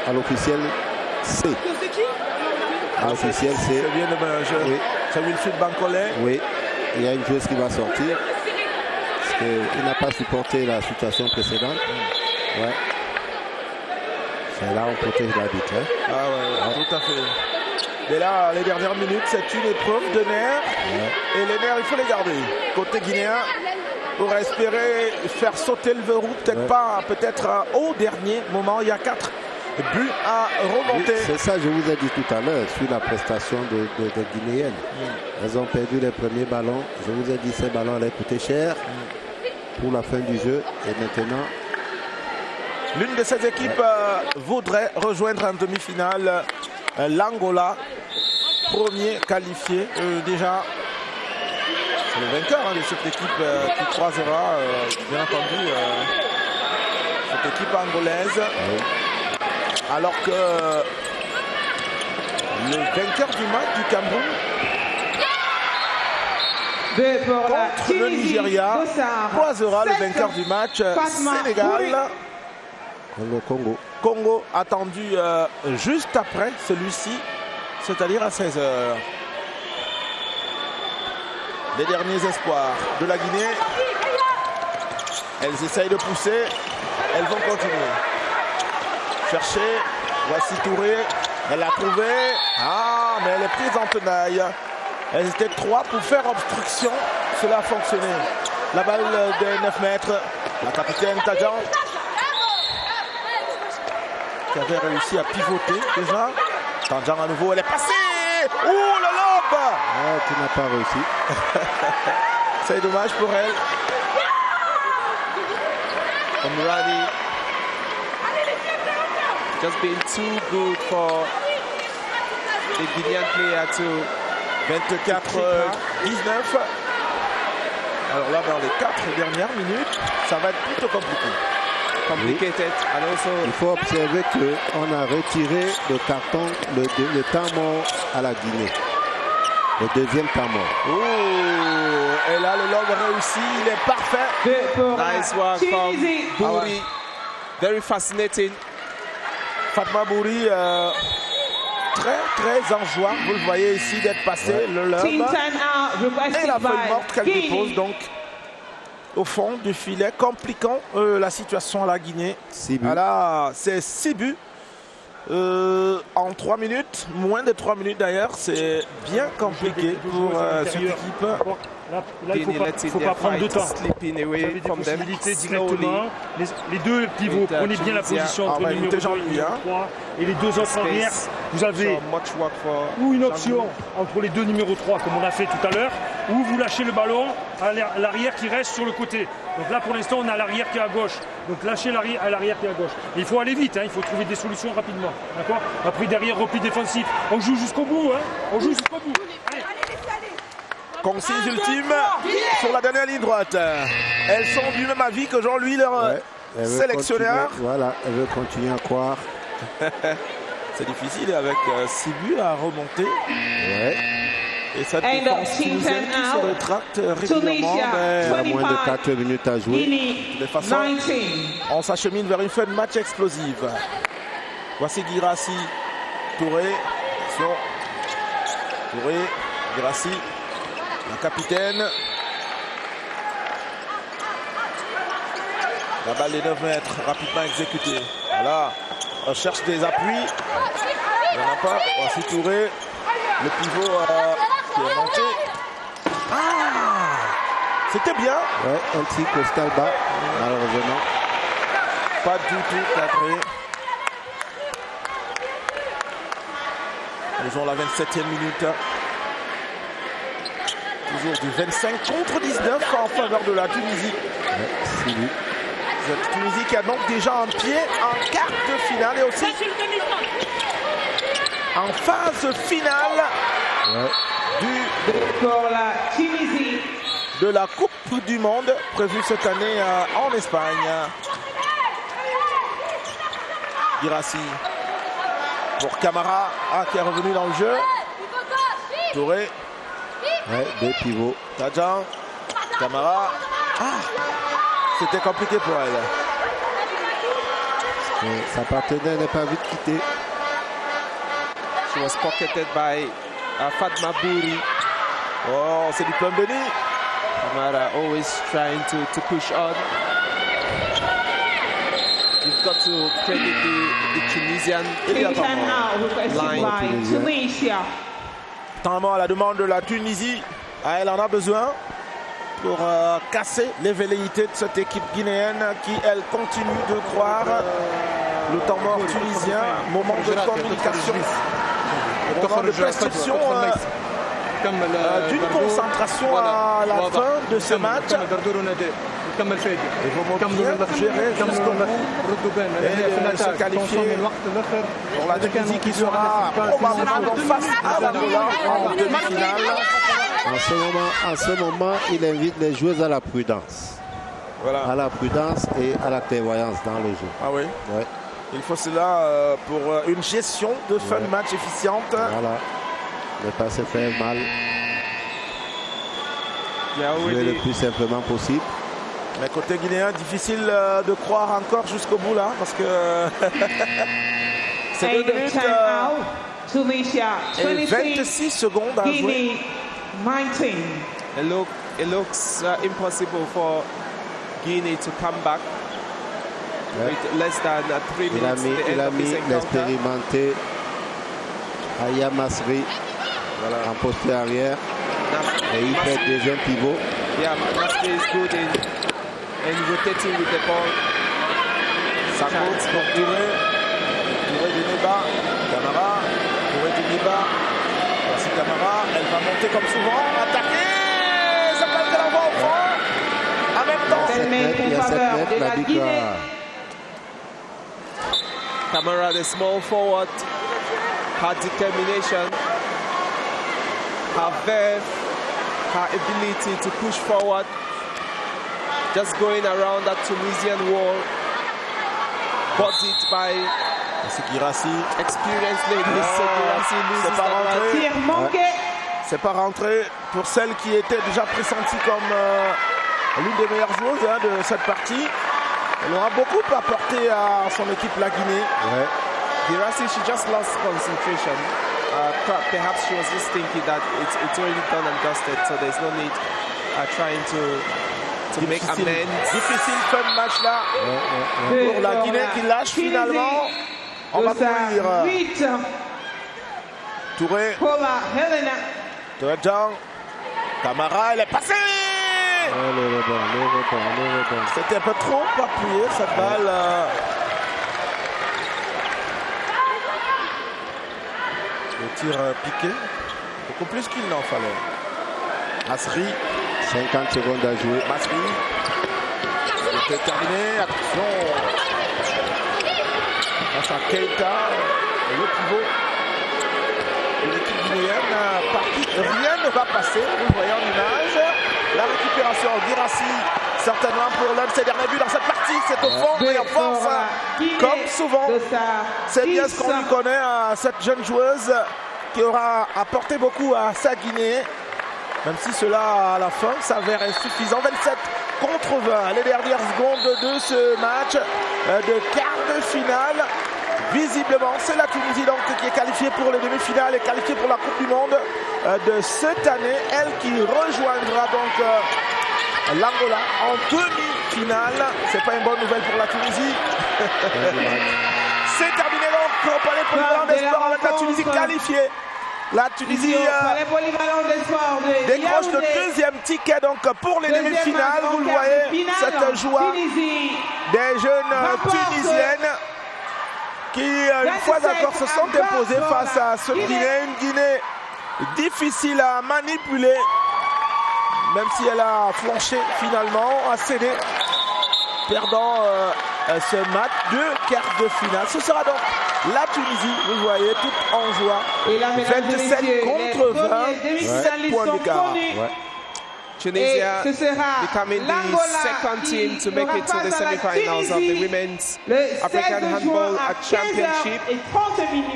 À l'officiel C. À l'officiel C. C'est bien le manager. Oui. C'est Wilfried Bancolé. Oui, il y a une joueuse qui va sortir. Parce qu'il n'a pas supporté la situation précédente. Ouais. C'est là on protège l'arbitre. Hein. Ah ouais, tout à fait. Mais là, les dernières minutes, c'est une épreuve de nerfs. Ouais. Et les nerfs, il faut les garder. Côté guinéen, pour espérer faire sauter le verrou, peut-être pas, peut-être au dernier moment. Il y a 4 buts à remonter. Oui, c'est ça, je vous ai dit tout à l'heure, sur la prestation des Guinéennes. Elles ont perdu les premiers ballons. Je vous ai dit ces ballons allaient coûter cher pour la fin du jeu. Et maintenant... L'une de ces équipes voudrait rejoindre en demi-finale l'Angola, premier qualifié. Déjà, c'est le vainqueur de cette équipe qui croisera, bien entendu, cette équipe angolaise. Alors que le vainqueur du match du Cameroun contre le Nigeria croisera le vainqueur du match Sénégal. Congo attendu juste après celui-ci, c'est-à-dire à 16h. Les derniers espoirs de la Guinée. Elles essayent de pousser, elles vont continuer. Chercher, voici Touré, elle l'a trouvé. Ah, mais elle est prise en tenaille. Elles étaient 3 pour faire obstruction, cela a fonctionné. La balle des 9 mètres, la capitaine Tadjan qui avait réussi à pivoter déjà. Tandjan à nouveau, elle est passée. Oh, le lobe. Tu n'as pas réussi. C'est dommage pour elle. Omrani just being too good for the Guinean player to 24-19. Alors là, dans les 4 dernières minutes, ça va être plutôt compliqué. Complicated. Il faut observer qu'on a retiré le carton, le temps mort à la Guinée. Le deuxième temps mort. Oh, et là, le lobe réussi, il est parfait. Nice work from Bouri. Very fascinating. Fatma Bouri, très en joie. Vous le voyez ici d'être passé, le lobe. Et la feuille morte qu'elle dépose donc au fond du filet, compliquant la situation à la Guinée. 6 buts. Voilà, c'est 6 buts en 3 minutes, moins de 3 minutes d'ailleurs. C'est bien compliqué pour cette équipe. Là, il ne faut pas prendre de temps. Vous avez des possibilités directement. Les deux pivots, prenez bien la position entre le numéro 2 et le numéro 3. Et les deux autres arrières, vous avez ou une option entre les deux numéros 3, comme on a fait tout à l'heure, ou vous lâchez le ballon à l'arrière qui reste sur le côté. Donc là, pour l'instant, on a l'arrière qui est à gauche. Donc lâchez à l'arrière qui est à gauche. Et il faut aller vite, hein, il faut trouver des solutions rapidement. D'accord? Après, derrière, repli défensif. On joue jusqu'au bout, hein. On joue jusqu'au bout. Allez. Consigne ultime sur la dernière ligne droite. Elles sont du même avis que Jean-Louis, leur sélectionneur. Voilà, elle veut continuer à croire. C'est difficile avec 6 buts à remonter. Ouais. Et cette défense tunisienne qui se rétracte régulièrement. Il y a moins de 4 minutes à jouer. De toute façon, on s'achemine vers une fin de match explosive. Voici Guirassy, Touré. Touré, Guirassy, la capitaine. La balle des 9 mètres, rapidement exécutée. Voilà, on cherche des appuis. Il n'y en a pas. Voici Touré, le pivot qui est monté. Ah, c'était bien. Ouais, un petit costal bas, malheureusement. Pas du tout cadré. Nous avons la 27e minute. Toujours du 25 contre 19 en faveur de la Tunisie. Ouais, c'est lui. Cette Tunisie qui a donc déjà un pied en quart de finale et aussi en phase finale pour la Tunisie de la Coupe du Monde prévue cette année en Espagne. Guirassy pour Camara qui est revenu dans le jeu. Touré. Ouais, deux pivots. Tadjan. Camara. C'était compliqué pour elle. Sa partenaire n'est pas vite quittée. She was pocketed by Fatma Bouri. Oh, c'est du pain béni. Camara always trying to push on. You've got to credit the Tunisian line. Temps à la demande de la Tunisie. Elle en a besoin pour casser les velléités de cette équipe guinéenne qui, elle, continue de croire. Le temps mort tunisien, moment de communication, moment de prescription d'une concentration à la fin de ce match. Ils vont bien gérer jusqu'au bout et se qualifier pour la Tunisie qui sera probablement face à l'Angola en demi-finale. En ce moment, il invite les joueuses à la prudence. Voilà. À la prudence et à la clairvoyance dans le jeu. Ah oui. Ouais. Il faut cela pour une gestion de fin de match efficiente. Voilà. Ne pas se faire mal. Jouer le plus simplement possible. Mais côté guinéen, difficile de croire encore jusqu'au bout là, parce que c'est 2 minutes et 26 secondes à jouer. 19. It looks impossible for Guinea to come back with less than 3 minutes. Il a mis l'expérimenté Aya Masri en poste arrière et il fait le deuxième pivot. Yeah, Masri is good in rotating with the ball. Ça compte pour Touré. Touré du Neba. Camara. Touré du Neba. Voici Camara. Elle va monter comme souvent. Attaquer. Ça peut être l'envoi au fond. En même temps. En faveur de la Guinée. Camara, the small forward, had determination, her verve, her ability to push forward. Just going around that Tunisian wall, bought it by Guirassy. Experienced ladies. Guirassy loses that. C'est pas rentré pour celle qui était déjà pressentie comme l'une des meilleures joueuses de cette partie. Elle aura beaucoup apporté à son équipe, la Guinée. Ouais. Guirassy, she just lost concentration. Perhaps she was just thinking that it's already done and dusted, so there's no need trying to make amends. Difficile fin de match là pour la Guinée qui lâche finalement. On va courir. Touré. Touré Jean. Camara, elle est passée. Le rebond. C'était un peu trop appuyé cette balle. Le tir piqué, beaucoup plus qu'il n'en fallait. Masri. 50 secondes à jouer. Masri. C'est terminé. Attention. Face à Keita, le pivot de l'équipe guinéenne. Rien ne va passer. Vous le voyez en image. La récupération Guirassy, certainement pour l'un de ses derniers buts dans cette partie. C'est au fond et en force. Comme souvent. C'est bien ce qu'on lui connaît à cette jeune joueuse qui aura apporté beaucoup à sa Guinée. Même si cela, à la fin, s'avère insuffisant. 27 contre 20, les dernières secondes de ce match de quart de finale. Visiblement, c'est la Tunisie donc qui est qualifiée pour les demi-finales et qualifiée pour la Coupe du Monde de cette année. Elle qui rejoindra donc l'Angola en demi-finale. C'est pas une bonne nouvelle pour la Tunisie. C'est terminé donc au Palais Polyvalent des Sports avec la Tunisie qualifiée. La Tunisie décroche le deuxième ticket donc pour les demi-finales. Vous le voyez, cette joie des jeunes Tunisiennes qui, une fois encore, se sont imposées face à ce Guinée. Une Guinée difficile à manipuler, même si elle a flanché finalement, a cédé, perdant ce match de quart de finale. Ce sera donc la Tunisie, vous voyez, toute en joie. 27 contre 20, 7 points d'écart. Tunisia becoming the second team to make it to the semi-finals of the Women's African Handball Championship.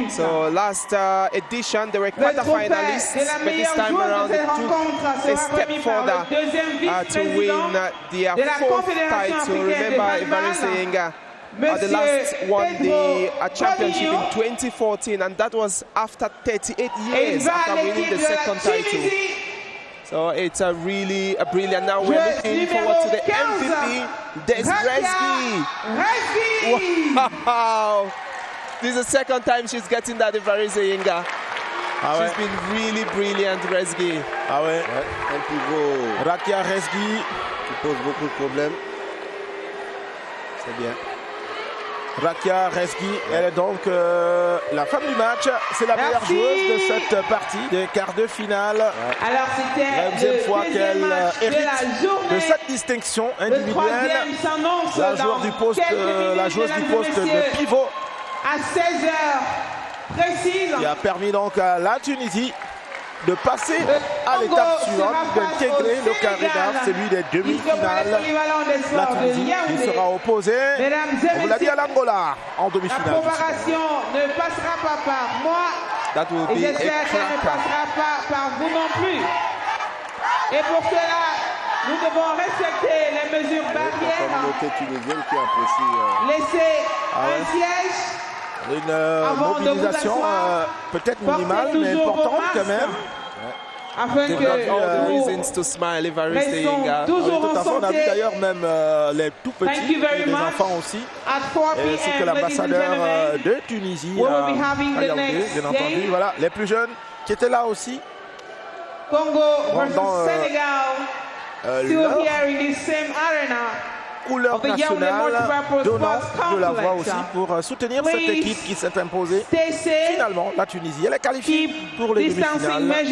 So last edition they were quarter-finalists, but this time around they took a step further to win their fourth title. Remember, Evariste Yenga the last won the championship in 2014, and that was after 38 years after winning the second title. So it's really brilliant. Now we're looking forward to the MVP, Des Rezgui. Wow! This is the second time she's getting that Evariste Yenga. She's been really brilliant, Rezgui. Ah ouais. Un pivot. Rakia Rezgui qui pose beaucoup de problèmes. C'est bien. Rakia Rezgui, elle est donc la femme du match. C'est la meilleure joueuse de cette partie des quarts de finale. Alors c'était la deuxième fois qu'elle hérite de cette distinction individuelle. La joueuse du poste de pivot. À 16h précise. Qui a permis donc à la Tunisie de passer à l'étape suivante, d'intégrer le carré d'art, celui des demi-finales. La Tunisie qui sera opposée, on vous l'a dit, à l'Angola en demi-finale. La préparation ne passera pas par moi et j'espère qu'elle ne passera pas par vous non plus. Et pour cela, nous devons respecter les mesures barrières. La communauté tunisienne qui apprécie. Laissez un siège. Une mobilisation peut-être minimale, mais importante quand même. Afin que reasons to smile, Evariste Yenga. On a vu d'ailleurs même les tout petits, les enfants aussi. C'est que l'ambassadeur de Tunisie a regardé, bien entendu. Voilà, les plus jeunes qui étaient là aussi. Congo versus Senegal, still here in this same arena. Couleur nationale, donnant de la voix aussi pour soutenir cette équipe qui s'est imposée. Finalement, la Tunisie, elle est qualifiée pour les demi-finales.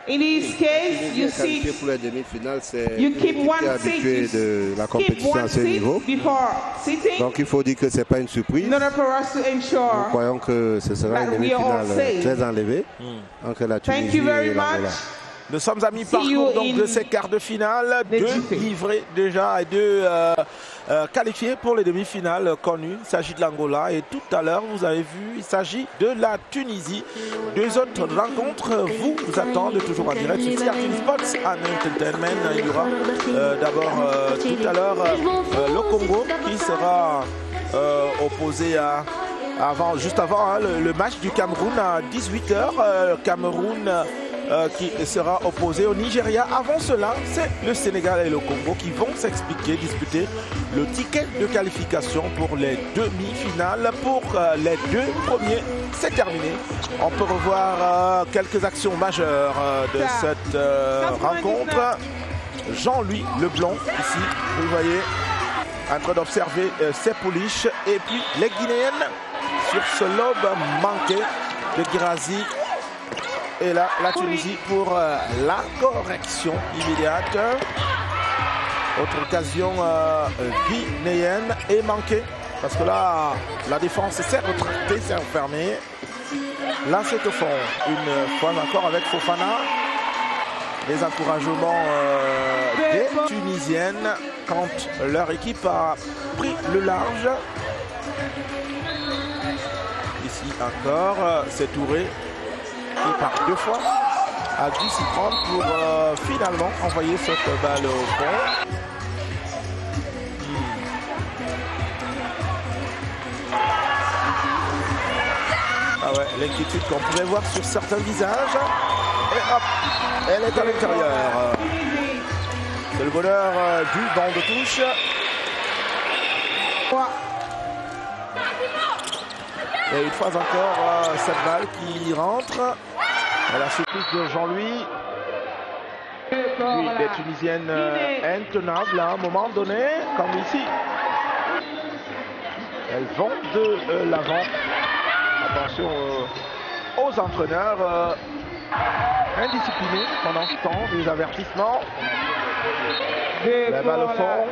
In this case, you see, you keep one seat de la compétition à ce niveau. Donc il faut dire que ce n'est pas une surprise. Nous croyons que ce sera une demi-finale très enlevée entre la Tunisie et l'Angola. Nous sommes à mi-parcours donc de ces quarts de finale, 2 livrés déjà et 2 qualifiés pour les demi-finales connues. Il s'agit de l'Angola et tout à l'heure, vous avez vu, il s'agit de la Tunisie. 2 autres rencontres vous attendent toujours en direct sur CRTV Sports and Entertainment. Il y aura d'abord tout à l'heure le Congo qui sera opposé à... juste avant le match du Cameroun à 18h. Cameroun qui sera opposé au Nigeria. Avant cela, c'est le Sénégal et le Congo qui vont disputer le ticket de qualification pour les demi-finales. Pour les 2 premiers, c'est terminé. On peut revoir quelques actions majeures de cette rencontre. Jean-Louis Leblanc, ici, vous le voyez, en train d'observer ses pouliches. Et puis les Guinéennes sur ce lobe manqué. de Guirassy. Et là, la Tunisie pour la correction immédiate. Autre occasion guinéenne et manquée. Parce que là, la défense s'est retractée, s'est refermée. Là, c'est au fond. Une fois encore avec Fofana. Les encouragements des Tunisiennes quand leur équipe a pris le large. Ici encore, c'est Touré qui par 2 fois a dû s'y prendre pour finalement envoyer cette balle au fond. Ah ouais, l'inquiétude qu'on pouvait voir sur certains visages. Et hop, elle est à l'intérieur. C'est le bonheur du banc de touche. Et une fois encore, cette balle qui rentre. La surprise de Jean-Louis. Puis des Tunisiennes intenables à un moment donné, comme ici. Elles vont de l'avant. Attention aux entraîneurs indisciplinés pendant ce temps, des avertissements. La balle au fond.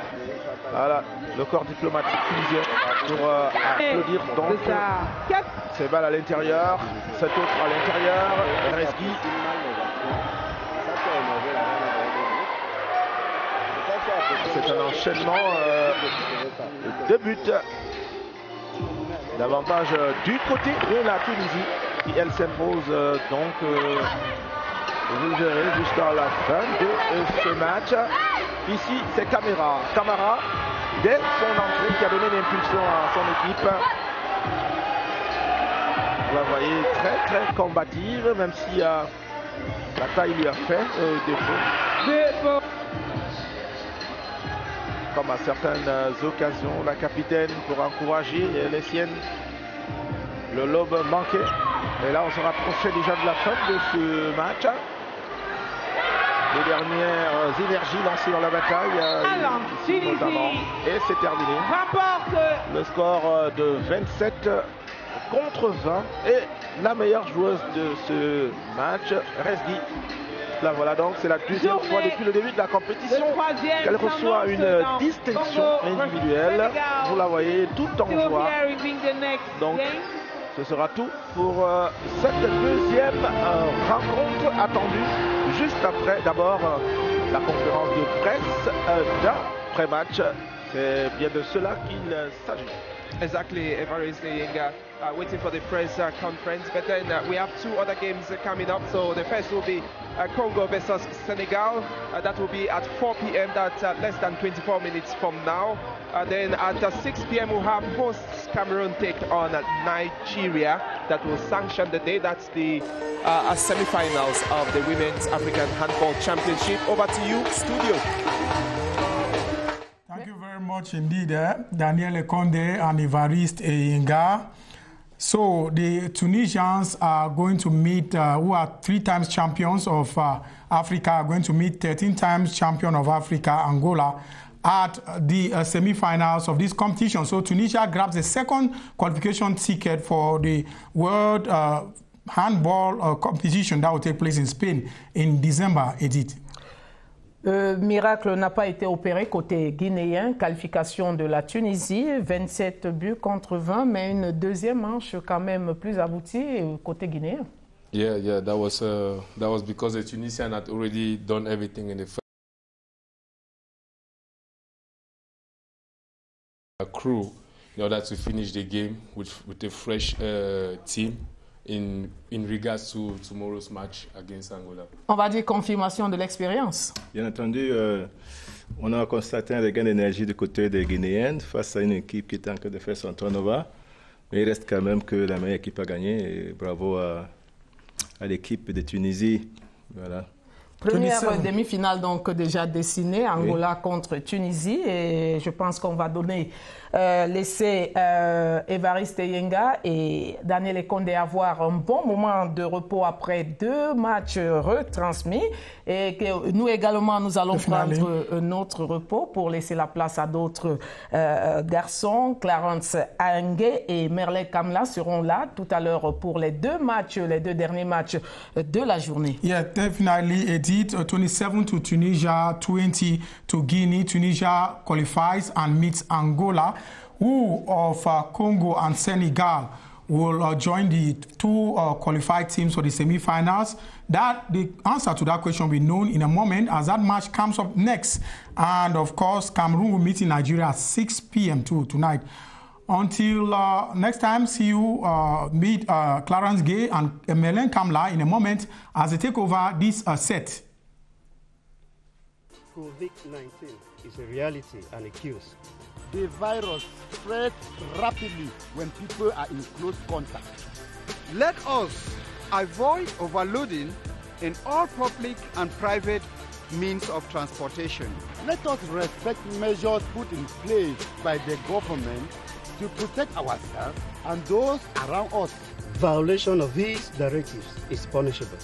Voilà, le corps diplomatique tunisien pour applaudir donc ces balles à l'intérieur, cette autre à l'intérieur, Rezgui. C'est un enchaînement de buts. Davantage du côté de la Tunisie qui elle s'impose donc vous verrez jusqu'à la fin de ce match. Ici c'est Camara. Camara dès son entrée qui a donné l'impulsion à son équipe. Vous la voyez très combative même si la taille lui a fait défaut. Comme à certaines occasions, la capitaine pour encourager les siennes. Le lobe manqué. Et là, on se rapprochait déjà de la fin de ce match. Les dernières énergies lancées dans la bataille. Ici, notamment. Et c'est terminé. Le score de 27 contre 20. Et la meilleure joueuse de ce match, Rezgui. Là voilà donc, c'est la deuxième fois depuis le début de la compétition qu'elle reçoit une distinction individuelle. Vous la voyez tout en joie. Donc ce sera tout pour cette deuxième rencontre attendue juste après d'abord la conférence de presse d'après-match. C'est bien de cela qu'il s'agit. Exactly, Evariste Yenga waiting for the press conference, but then we have 2 other games coming up. So the first will be Congo versus Senegal. That will be at 4 p.m. That's less than 24 minutes from now. Then at 6 p.m. we'll have hosts Cameroon take on Nigeria. That will sanction the day. That's the semi-finals of the Women's African Handball Championship. Over to you, studio. Thank you very much indeed, Daniel Ekonde and Evariste Yenga. So the Tunisians are going to meet, who are 3 times champions of Africa, are going to meet 13 times champion of Africa, Angola, at the semi-finals of this competition. So Tunisia grabs the second qualification ticket for the World Handball competition that will take place in Spain in December, Edith. Miracle n'a pas été opéré côté guinéen, qualification de la Tunisie, 27 buts contre 20, mais une deuxième manche quand même plus aboutie côté guinéen. Yeah, that was because the Tunisian had already done everything in the first crew in order to finish the game with a fresh team. In regards to tomorrow's match against Angola. On va dire confirmation de l'expérience. Bien entendu, on a constaté un regain d'énergie du côté des Guinéennes face à une équipe qui est en train de faire son turnover. Mais il reste quand même que la meilleure équipe a gagné. Et bravo à l'équipe de Tunisie. Voilà. Première demi-finale donc déjà dessinée, Angola contre Tunisie, et je pense qu'on va laisser Évariste Yenga et Daniel Condé avoir un bon moment de repos après 2 matchs retransmis, et que nous également nous allons prendre notre repos pour laisser la place à d'autres garçons. Clarence Aenge et Merle Kamla seront là tout à l'heure pour les 2 derniers matchs de la journée. Yeah, definitely. Edith, 27 to Tunisia, 20 to Guinea. Tunisia qualifies and meets Angola, who of Congo and Senegal will join the 2 qualified teams for the semi-finals. The answer to that question will be known in a moment as that match comes up next. And of course, Cameroon will meet in Nigeria at 6 p.m. tonight. Until next time, see you meet Clarence Gay and Melen Kamla in a moment as they take over this set. COVID-19 is a reality and a curse. The virus spreads rapidly when people are in close contact. Let us avoid overloading in all public and private means of transportation. Let us respect measures put in place by the government to protect ourselves and those around us. Violation of these directives is punishable.